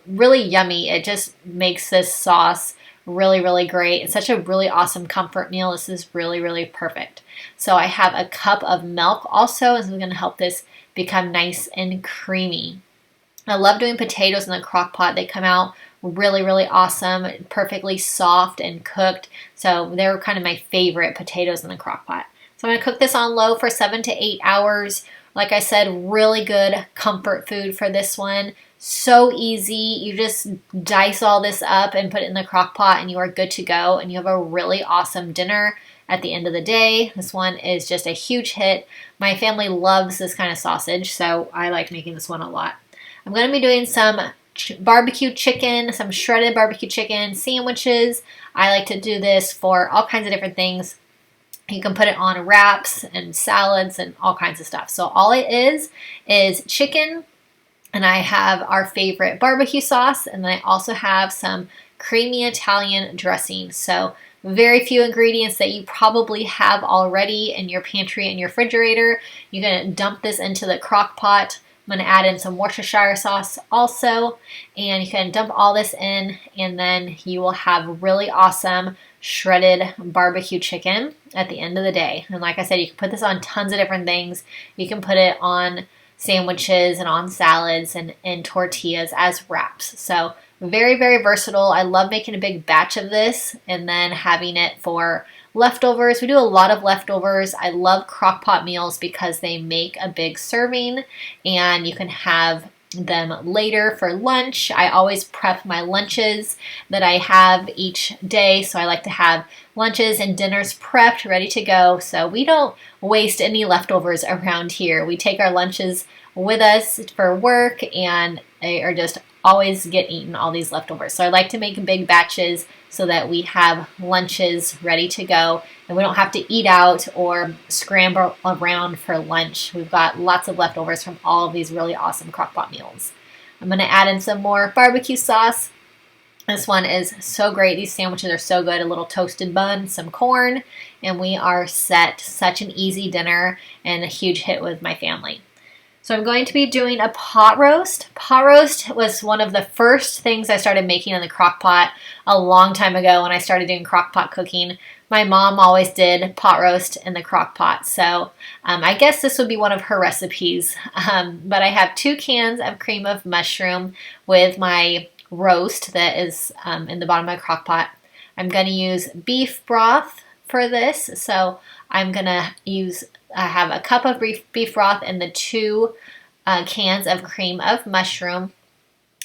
Speaker 1: really yummy. It just makes this sauce really, really great. It's such a really awesome comfort meal. This is really, really perfect. So I have a cup of milk also, and this is going to help this become nice and creamy. I love doing potatoes in the crock pot. They come out really, really awesome, perfectly soft and cooked. So they're kind of my favorite potatoes in the crock pot. So I'm going to cook this on low for 7 to 8 hours. Like I said, really good comfort food for this one. So easy. You just dice all this up and put it in the crock pot and you are good to go. And you have a really awesome dinner at the end of the day. This one is just a huge hit. My family loves this kind of sausage, so I like making this one a lot. I'm going to be doing some barbecue chicken, some shredded barbecue chicken sandwiches. I like to do this for all kinds of different things. You can put it on wraps and salads and all kinds of stuff. So all it is chicken, and I have our favorite barbecue sauce, and then I also have some creamy Italian dressing. So very few ingredients that you probably have already in your pantry and your refrigerator. You're going to dump this into the crock pot. I'm going to add in some Worcestershire sauce also, and you can dump all this in, and then you will have really awesome shredded barbecue chicken at the end of the day. And like I said, you can put this on tons of different things. You can put it on sandwiches and on salads and tortillas as wraps. So very, very versatile. I love making a big batch of this and then having it for leftovers. We do a lot of leftovers. I love crock pot meals because they make a big serving and you can have them later for lunch. I always prep my lunches that I have each day, so I like to have lunches and dinners prepped, ready to go, so we don't waste any leftovers around here. We take our lunches with us for work and they are just always get eaten, all these leftovers. So I like to make big batches so that we have lunches ready to go and we don't have to eat out or scramble around for lunch. We've got lots of leftovers from all of these really awesome crockpot meals. I'm going to add in some more barbecue sauce. This one is so great. These sandwiches are so good. A little toasted bun, some corn, and we are set. Such an easy dinner and a huge hit with my family. So I'm going to be doing a pot roast. Pot roast was one of the first things I started making in the crock pot a long time ago when I started doing crock pot cooking. my mom always did pot roast in the crock pot. So I guess this would be one of her recipes. But I have 2 cans of cream of mushroom with my roast that is in the bottom of my crock pot. I'm going to use beef broth for this. So I'm going to use, I have a cup of beef broth and the 2 cans of cream of mushroom.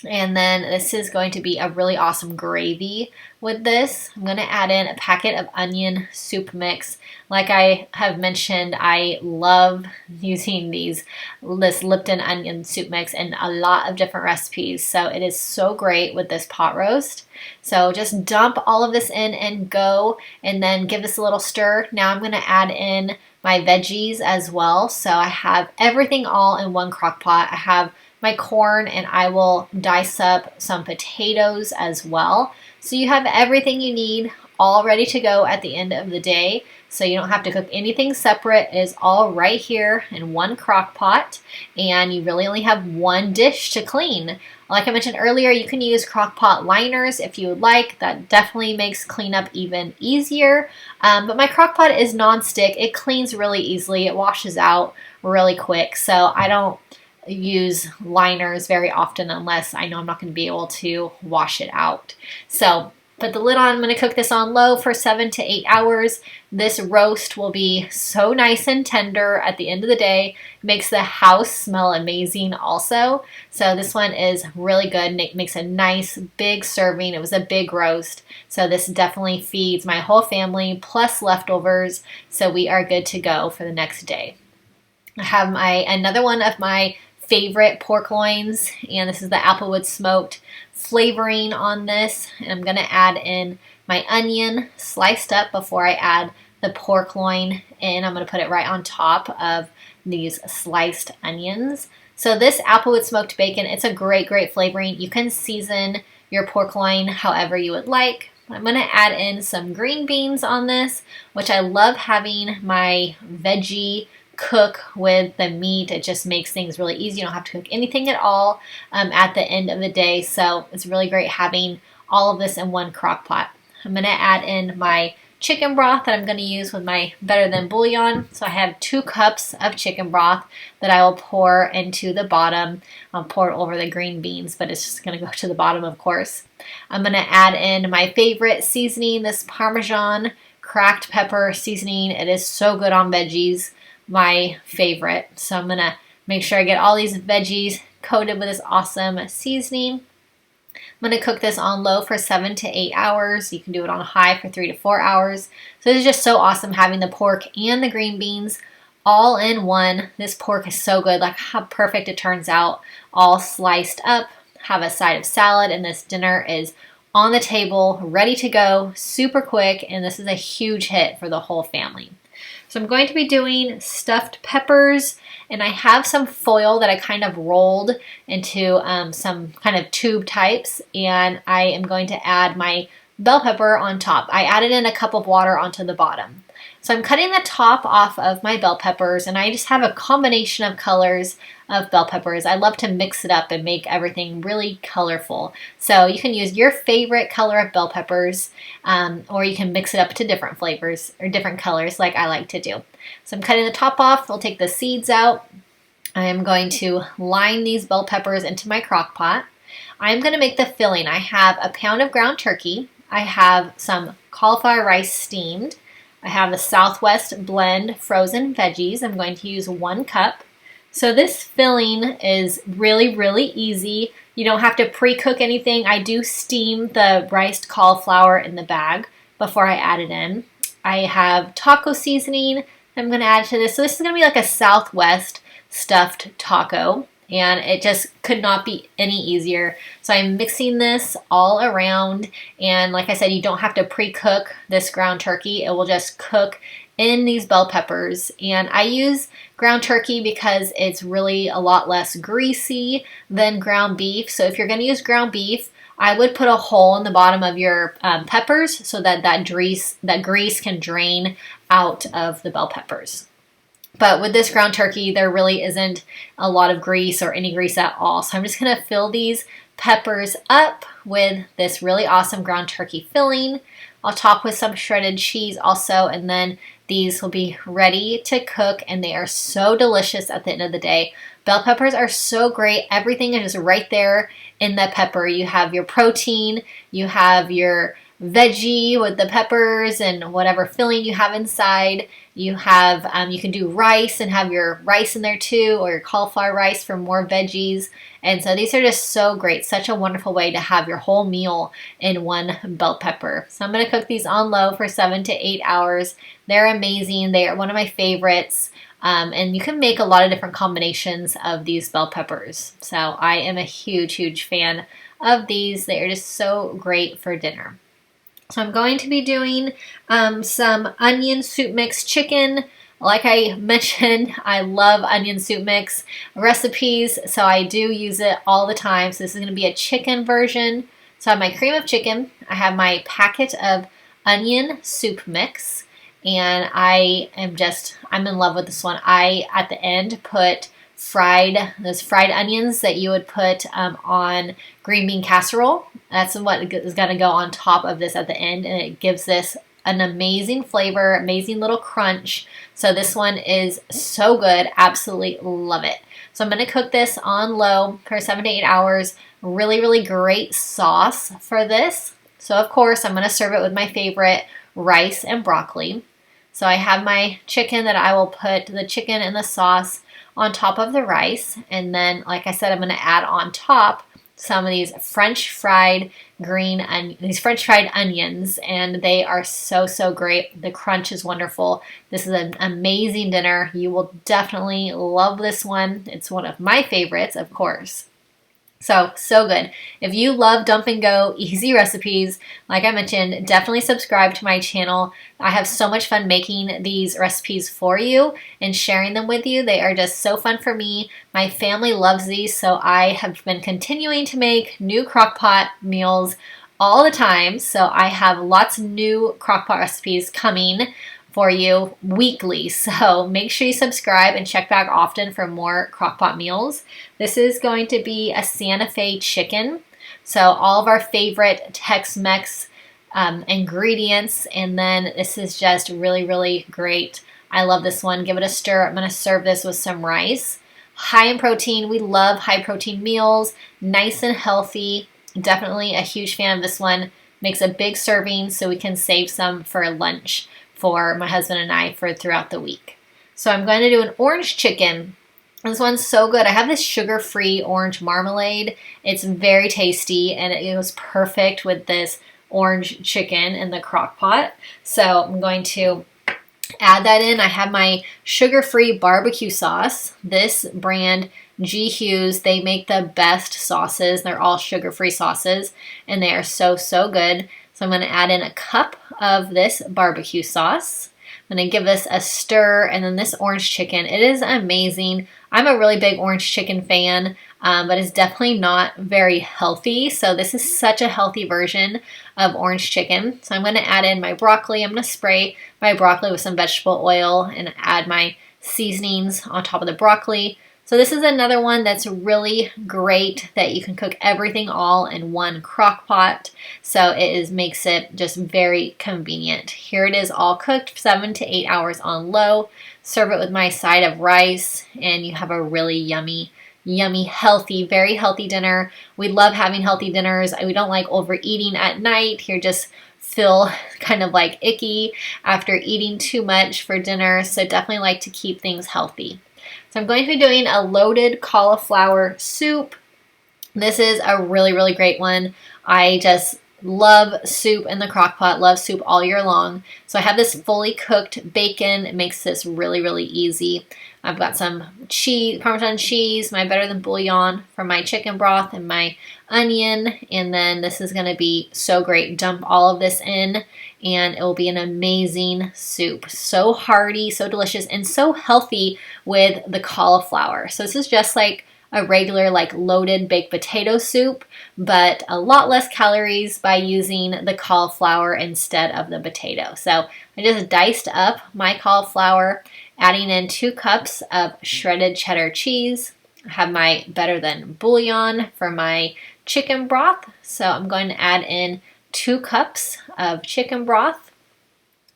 Speaker 1: And then this is going to be a really awesome gravy with this. I'm going to add in a packet of onion soup mix. Like I have mentioned, I love using this Lipton onion soup mix in a lot of different recipes. So it is so great with this pot roast. So just dump all of this in and go, and then give this a little stir. Now I'm going to add in my veggies as well. So I have everything all in one crock pot. I have my corn, and I will dice up some potatoes as well. So you have everything you need all ready to go at the end of the day. So you don't have to cook anything separate. It is all right here in one crock pot, and you really only have one dish to clean. Like I mentioned earlier, you can use crock pot liners if you would like. That definitely makes cleanup even easier. But my crock pot is non-stick. It cleans really easily. It washes out really quick. So I don't use liners very often unless I know I'm not going to be able to wash it out. So put the lid on. I'm going to cook this on low for 7 to 8 hours. This roast will be so nice and tender at the end of the day. It makes the house smell amazing also. So this one is really good, and it makes a nice big serving. It was a big roast. So this definitely feeds my whole family plus leftovers. So we are good to go for the next day. I have another one of my favorite pork loins, and this is the applewood smoked flavoring on this. And I'm going to add in my onion sliced up before I add the pork loin in. I'm going to put it right on top of these sliced onions. So this applewood smoked bacon, it's a great flavoring. You can season your pork loin however you would like. I'm going to add in some green beans on this, which I love having my veggie cook with the meat. It just makes things really easy. You don't have to cook anything at all at the end of the day. So it's really great having all of this in one crock pot. I'm going to add in my chicken broth that I'm going to use with my Better Than bouillon. So I have 2 cups of chicken broth that I will pour into the bottom. I'll pour it over the green beans, but it's just going to go to the bottom, of course. I'm going to add in my favorite seasoning, this Parmesan cracked pepper seasoning. It is so good on veggies. My favorite. So I'm going to make sure I get all these veggies coated with this awesome seasoning. I'm going to cook this on low for 7 to 8 hours. You can do it on high for 3 to 4 hours. So this is just so awesome having the pork and the green beans all in one. This pork is so good. Like how perfect it turns out. All sliced up. Have a side of salad, and this dinner is on the table, ready to go, super quick, and this is a huge hit for the whole family. So I'm going to be doing stuffed peppers, and I have some foil that I kind of rolled into some kind of tube types, and I am going to add my bell pepper on top. I added in a cup of water onto the bottom. So I'm cutting the top off of my bell peppers, and I just have a combination of colors of bell peppers. I love to mix it up and make everything really colorful. So you can use your favorite color of bell peppers, or you can mix it up to different flavors or different colors like I like to do. So I'm cutting the top off. I'll take the seeds out. I am going to line these bell peppers into my crock pot. I'm going to make the filling. I have a pound of ground turkey. I have some cauliflower rice steamed. I have the Southwest blend frozen veggies. I'm going to use 1 cup. So this filling is really easy. You don't have to pre-cook anything. I do steam the riced cauliflower in the bag before I add it in. I have taco seasoning I'm going to add to this. So this is going to be like a Southwest stuffed taco, and it just could not be any easier. So I'm mixing this all around, and like I said, you don't have to pre-cook this ground turkey. It will just cook in these bell peppers. And I use ground turkey because it's really a lot less greasy than ground beef. So if you're going to use ground beef, I would put a hole in the bottom of your peppers so that grease can drain out of the bell peppers. But with this ground turkey, there really isn't a lot of grease or any grease at all. So I'm just going to fill these peppers up with this really awesome ground turkey filling. I'll top with some shredded cheese also, and then these will be ready to cook, and they are so delicious at the end of the day. Bell peppers are so great. Everything is just right there in the pepper. You have your protein, you have your veggie with the peppers and whatever filling you have inside. You have, you can do rice and have your rice in there too, or your cauliflower rice for more veggies. And so these are just so great. Such a wonderful way to have your whole meal in one bell pepper. So I'm going to cook these on low for 7 to 8 hours. They're amazing. They are one of my favorites. And you can make a lot of different combinations of these bell peppers. So I am a huge, huge fan of these. They are just so great for dinner. So I'm going to be doing some onion soup mix chicken. Like I mentioned, I love onion soup mix recipes, so I do use it all the time. So this is going to be a chicken version. So I have my cream of chicken. I have my packet of onion soup mix, and I'm in love with this one. I, at the end, put those fried onions that you would put on green bean casserole. That's what is going to go on top of this at the end, and it gives this an amazing flavor, amazing little crunch. So this one is so good. Absolutely love it. So I'm going to cook this on low for 7 to 8 hours. Really, really great sauce for this. So of course, I'm going to serve it with my favorite rice and broccoli. So I have my chicken that I will put the chicken and the sauce on top of the rice. And then, like I said, I'm going to add on top some of these French fried onions, and they are so, so great. The crunch is wonderful. This is an amazing dinner. You will definitely love this one. It's one of my favorites, of course. So good. If you love dump and go easy recipes, like I mentioned, definitely subscribe to my channel. I have so much fun making these recipes for you and sharing them with you. They are just so fun for me. My family loves these, so I have been continuing to make new Crockpot meals all the time. So I have lots of new Crockpot recipes coming for you weekly. So make sure you subscribe and check back often for more Crockpot meals. This is going to be a Santa Fe chicken. So all of our favorite Tex-Mex ingredients. And then this is just really, really great. I love this one. Give it a stir. I'm going to serve this with some rice. High in protein. We love high protein meals. Nice and healthy. Definitely a huge fan of this one. Makes a big serving so we can save some for lunch for my husband and I for throughout the week. So I'm going to do an orange chicken. This one's so good. I have this sugar-free orange marmalade. It's very tasty, and it goes perfect with this orange chicken in the crock pot. So I'm going to add that in. I have my sugar-free barbecue sauce. This brand, G. Hughes, they make the best sauces. They're all sugar-free sauces, and they are so, so good. So I'm going to add in a cup of this barbecue sauce. I'm going to give this a stir, and then this orange chicken. It is amazing. I'm a really big orange chicken fan, but it's definitely not very healthy. So this is such a healthy version of orange chicken. So I'm going to add in my broccoli. I'm going to spray my broccoli with some vegetable oil and add my seasonings on top of the broccoli. So this is another one that's really great that you can cook everything all in one crock pot. So makes it just very convenient. Here it is all cooked, 7 to 8 hours on low. Serve it with my side of rice, and you have a really yummy, healthy, very healthy dinner. We love having healthy dinners. We don't like overeating at night. You just feel kind of like icky after eating too much for dinner. So definitely like to keep things healthy. So I'm going to be doing a loaded cauliflower soup. This is a really, really great one. I just love soup in the crock pot, love soup all year long. So I have this fully cooked bacon. It makes this really, really easy. I've got some cheese, Parmesan cheese, my better than bouillon for my chicken broth, and my onion. And then this is going to be so great. Dump all of this in, and it will be an amazing soup. So hearty, so delicious, and so healthy with the cauliflower. So this is just like a regular loaded baked potato soup, but a lot less calories by using the cauliflower instead of the potato. So I just diced up my cauliflower, adding in 2 cups of shredded cheddar cheese. I have my better than bouillon for my chicken broth. So I'm going to add in 2 cups of chicken broth.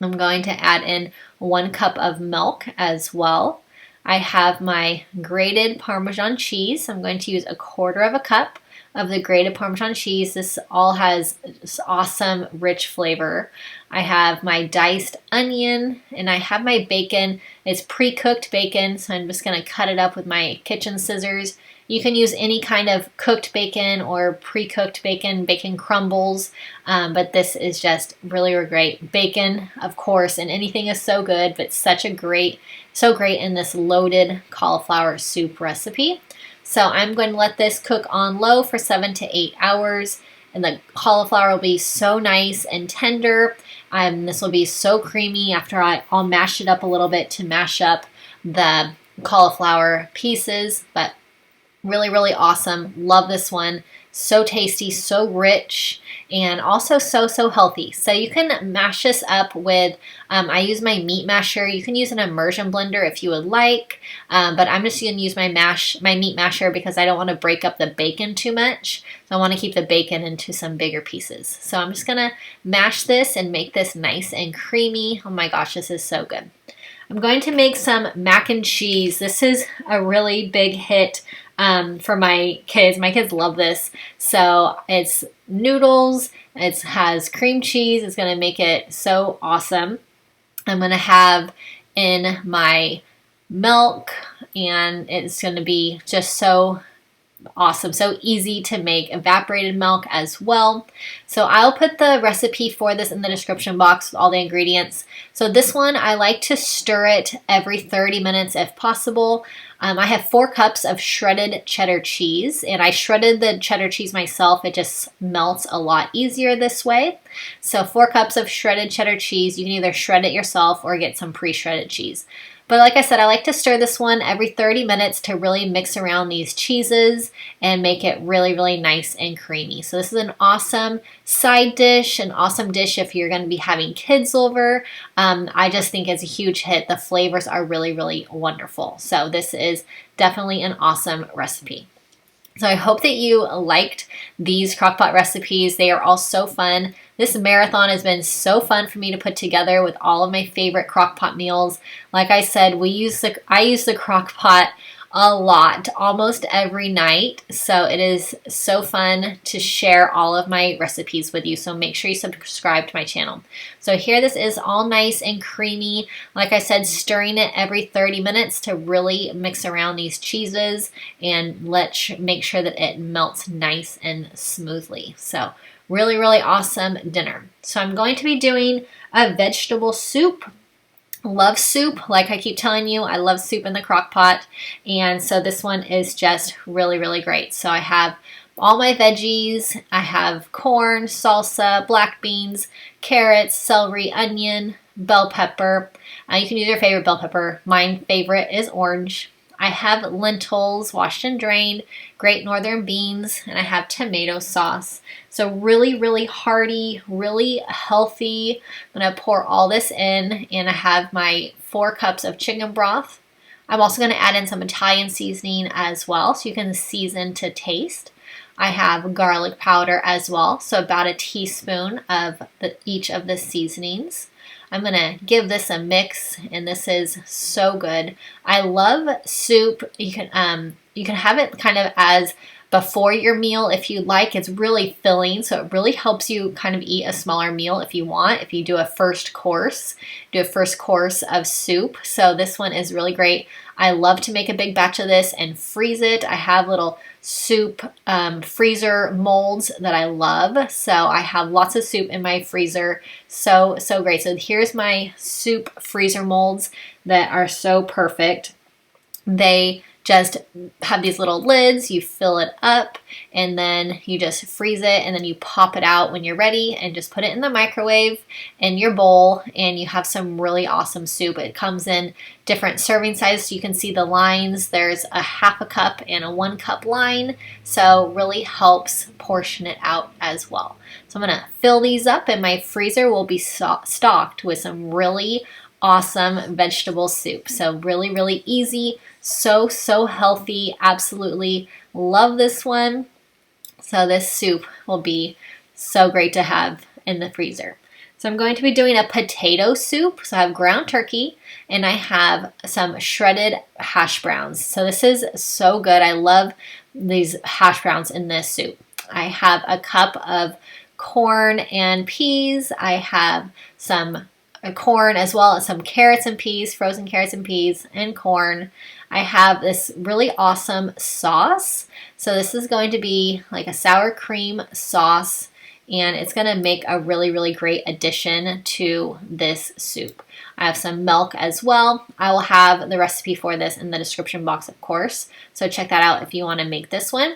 Speaker 1: I'm going to add in 1 cup of milk as well. I have my grated Parmesan cheese. I'm going to use 1/4 cup of the grated Parmesan cheese. This all has this awesome, rich flavor. I have my diced onion, and I have my bacon. It's pre-cooked bacon, so I'm just going to cut it up with my kitchen scissors. You can use any kind of cooked bacon or pre-cooked bacon, bacon crumbles, but this is just really great. Bacon, of course, and anything is so good, but so great in this loaded cauliflower soup recipe. So I'm going to let this cook on low for 7 to 8 hours, and the cauliflower will be so nice and tender. This will be so creamy after I'll mash it up a little bit to mash up the cauliflower pieces, but really awesome. Love this one. So tasty, so rich, and also so healthy. So you can mash this up with, I use my meat masher. You can use an immersion blender if you would like, but I'm just going to use my meat masher because I don't want to break up the bacon too much. So I want to keep the bacon into some bigger pieces. So I'm just going to mash this and make this nice and creamy. Oh my gosh, this is so good. I'm going to make some mac and cheese. This is a really big hit for my kids. My kids love this. So it's noodles, it has cream cheese. It's going to make it so awesome. I'm going to have in my milk, and it's going to be just so awesome. So easy to make. Evaporated milk as well. So I'll put the recipe for this in the description box with all the ingredients. So this one, I like to stir it every 30 minutes if possible. I have 4 cups of shredded cheddar cheese, and I shredded the cheddar cheese myself. It just melts a lot easier this way. So 4 cups of shredded cheddar cheese. You can either shred it yourself or get some pre-shredded cheese. But like I said, I like to stir this one every 30 minutes to really mix around these cheeses and make it really nice and creamy. So this is an awesome side dish, an awesome dish if you're going to be having kids over. I just think it's a huge hit. The flavors are really wonderful. So this is definitely an awesome recipe. So I hope that you liked these crockpot recipes. They are all so fun. This marathon has been so fun for me to put together with all of my favorite crockpot meals. Like I said, I use the crockpot a lot, almost every night. So it is so fun to share all of my recipes with you. So make sure you subscribe to my channel. So here this is all nice and creamy. Like I said, stirring it every 30 minutes to really mix around these cheeses and make sure that it melts nice and smoothly. So really awesome dinner. So I'm going to be doing a vegetable soup. Love soup. Like I keep telling you, I love soup in the crock pot. And so this one is just really great. So I have all my veggies. I have corn, salsa, black beans, carrots, celery, onion, bell pepper. You can use your favorite bell pepper. My favorite is orange. I have lentils washed and drained, Great Northern beans, and I have tomato sauce. So really hearty, really healthy. I'm going to pour all this in, and I have my 4 cups of chicken broth. I'm also going to add in some Italian seasoning as well, so you can season to taste. I have garlic powder as well, so about a teaspoon of each of the seasonings. I'm going to give this a mix, and this is so good. I love soup. You can have it kind of as before your meal if you like. It's really filling, so it really helps you kind of eat a smaller meal if you want. If you do a first course of soup. So this one is really great. I love to make a big batch of this and freeze it. I have little soup freezer molds that I love. So I have lots of soup in my freezer. So great. So here's my soup freezer molds that are so perfect. They just have these little lids, you fill it up, and then you just freeze it, and then you pop it out when you're ready and just put it in the microwave in your bowl, and you have some really awesome soup. It comes in different serving sizes, so you can see the lines. There's a 1/2 cup and a 1 cup line, so really helps portion it out as well. So I'm going to fill these up, and my freezer will be stocked with some really awesome vegetable soup. So really easy, so healthy. Absolutely love this one. So this soup will be so great to have in the freezer. So I'm going to be doing a potato soup. So I have ground turkey and I have some shredded hash browns. So this is so good. I love these hash browns in this soup. I have a cup of corn and peas. I have some corn as well as some carrots and peas, frozen carrots and peas and corn. I have this really awesome sauce. So this is going to be like a sour cream sauce, and it's going to make a really, really great addition to this soup. I have some milk as well. I will have the recipe for this in the description box, of course. So check that out if you want to make this one.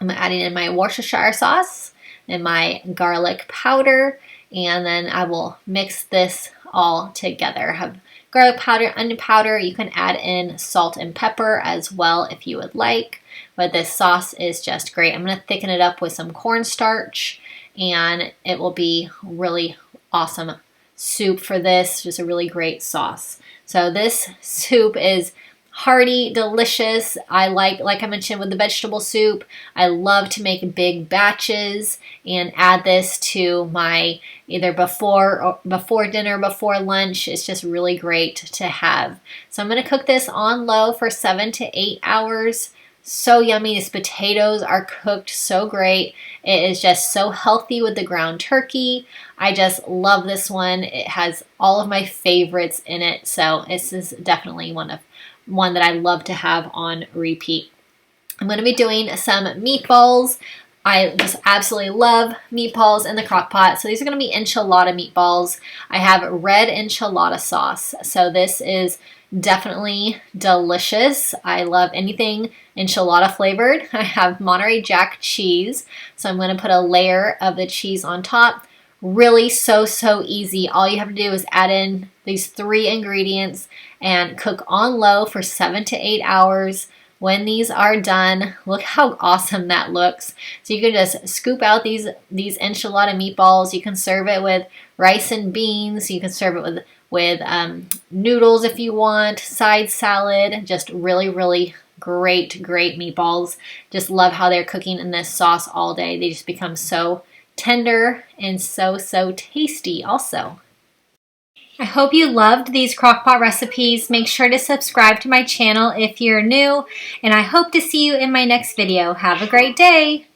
Speaker 1: I'm adding in my Worcestershire sauce and my garlic powder, and then I will mix this all together. I have garlic powder, onion powder. You can add in salt and pepper as well if you would like, but this sauce is just great. I'm going to thicken it up with some cornstarch, and it will be really awesome soup for this. Just a really great sauce. So this soup is hearty, delicious. I like I mentioned with the vegetable soup, I love to make big batches and add this to my either before dinner, before lunch. It's just really great to have. So I'm going to cook this on low for 7 to 8 hours. So yummy. These potatoes are cooked so great. It is just so healthy with the ground turkey. I just love this one. It has all of my favorites in it. So this is definitely one that I love to have on repeat. I'm going to be doing some meatballs. I just absolutely love meatballs in the crock pot. So these are going to be enchilada meatballs. I have red enchilada sauce. So this is definitely delicious. I love anything enchilada flavored. I have Monterey Jack cheese. So I'm going to put a layer of the cheese on top. Really so easy. All you have to do is add in these 3 ingredients and cook on low for 7 to 8 hours. When these are done, look how awesome that looks. So you can just scoop out these enchilada meatballs. You can serve it with rice and beans. You can serve it with noodles if you want, side salad. Just really great meatballs. Just love how they're cooking in this sauce all day. They just become so tender and so tasty also. I hope you loved these crockpot recipes. Make sure to subscribe to my channel if you're new, and I hope to see you in my next video. Have a great day.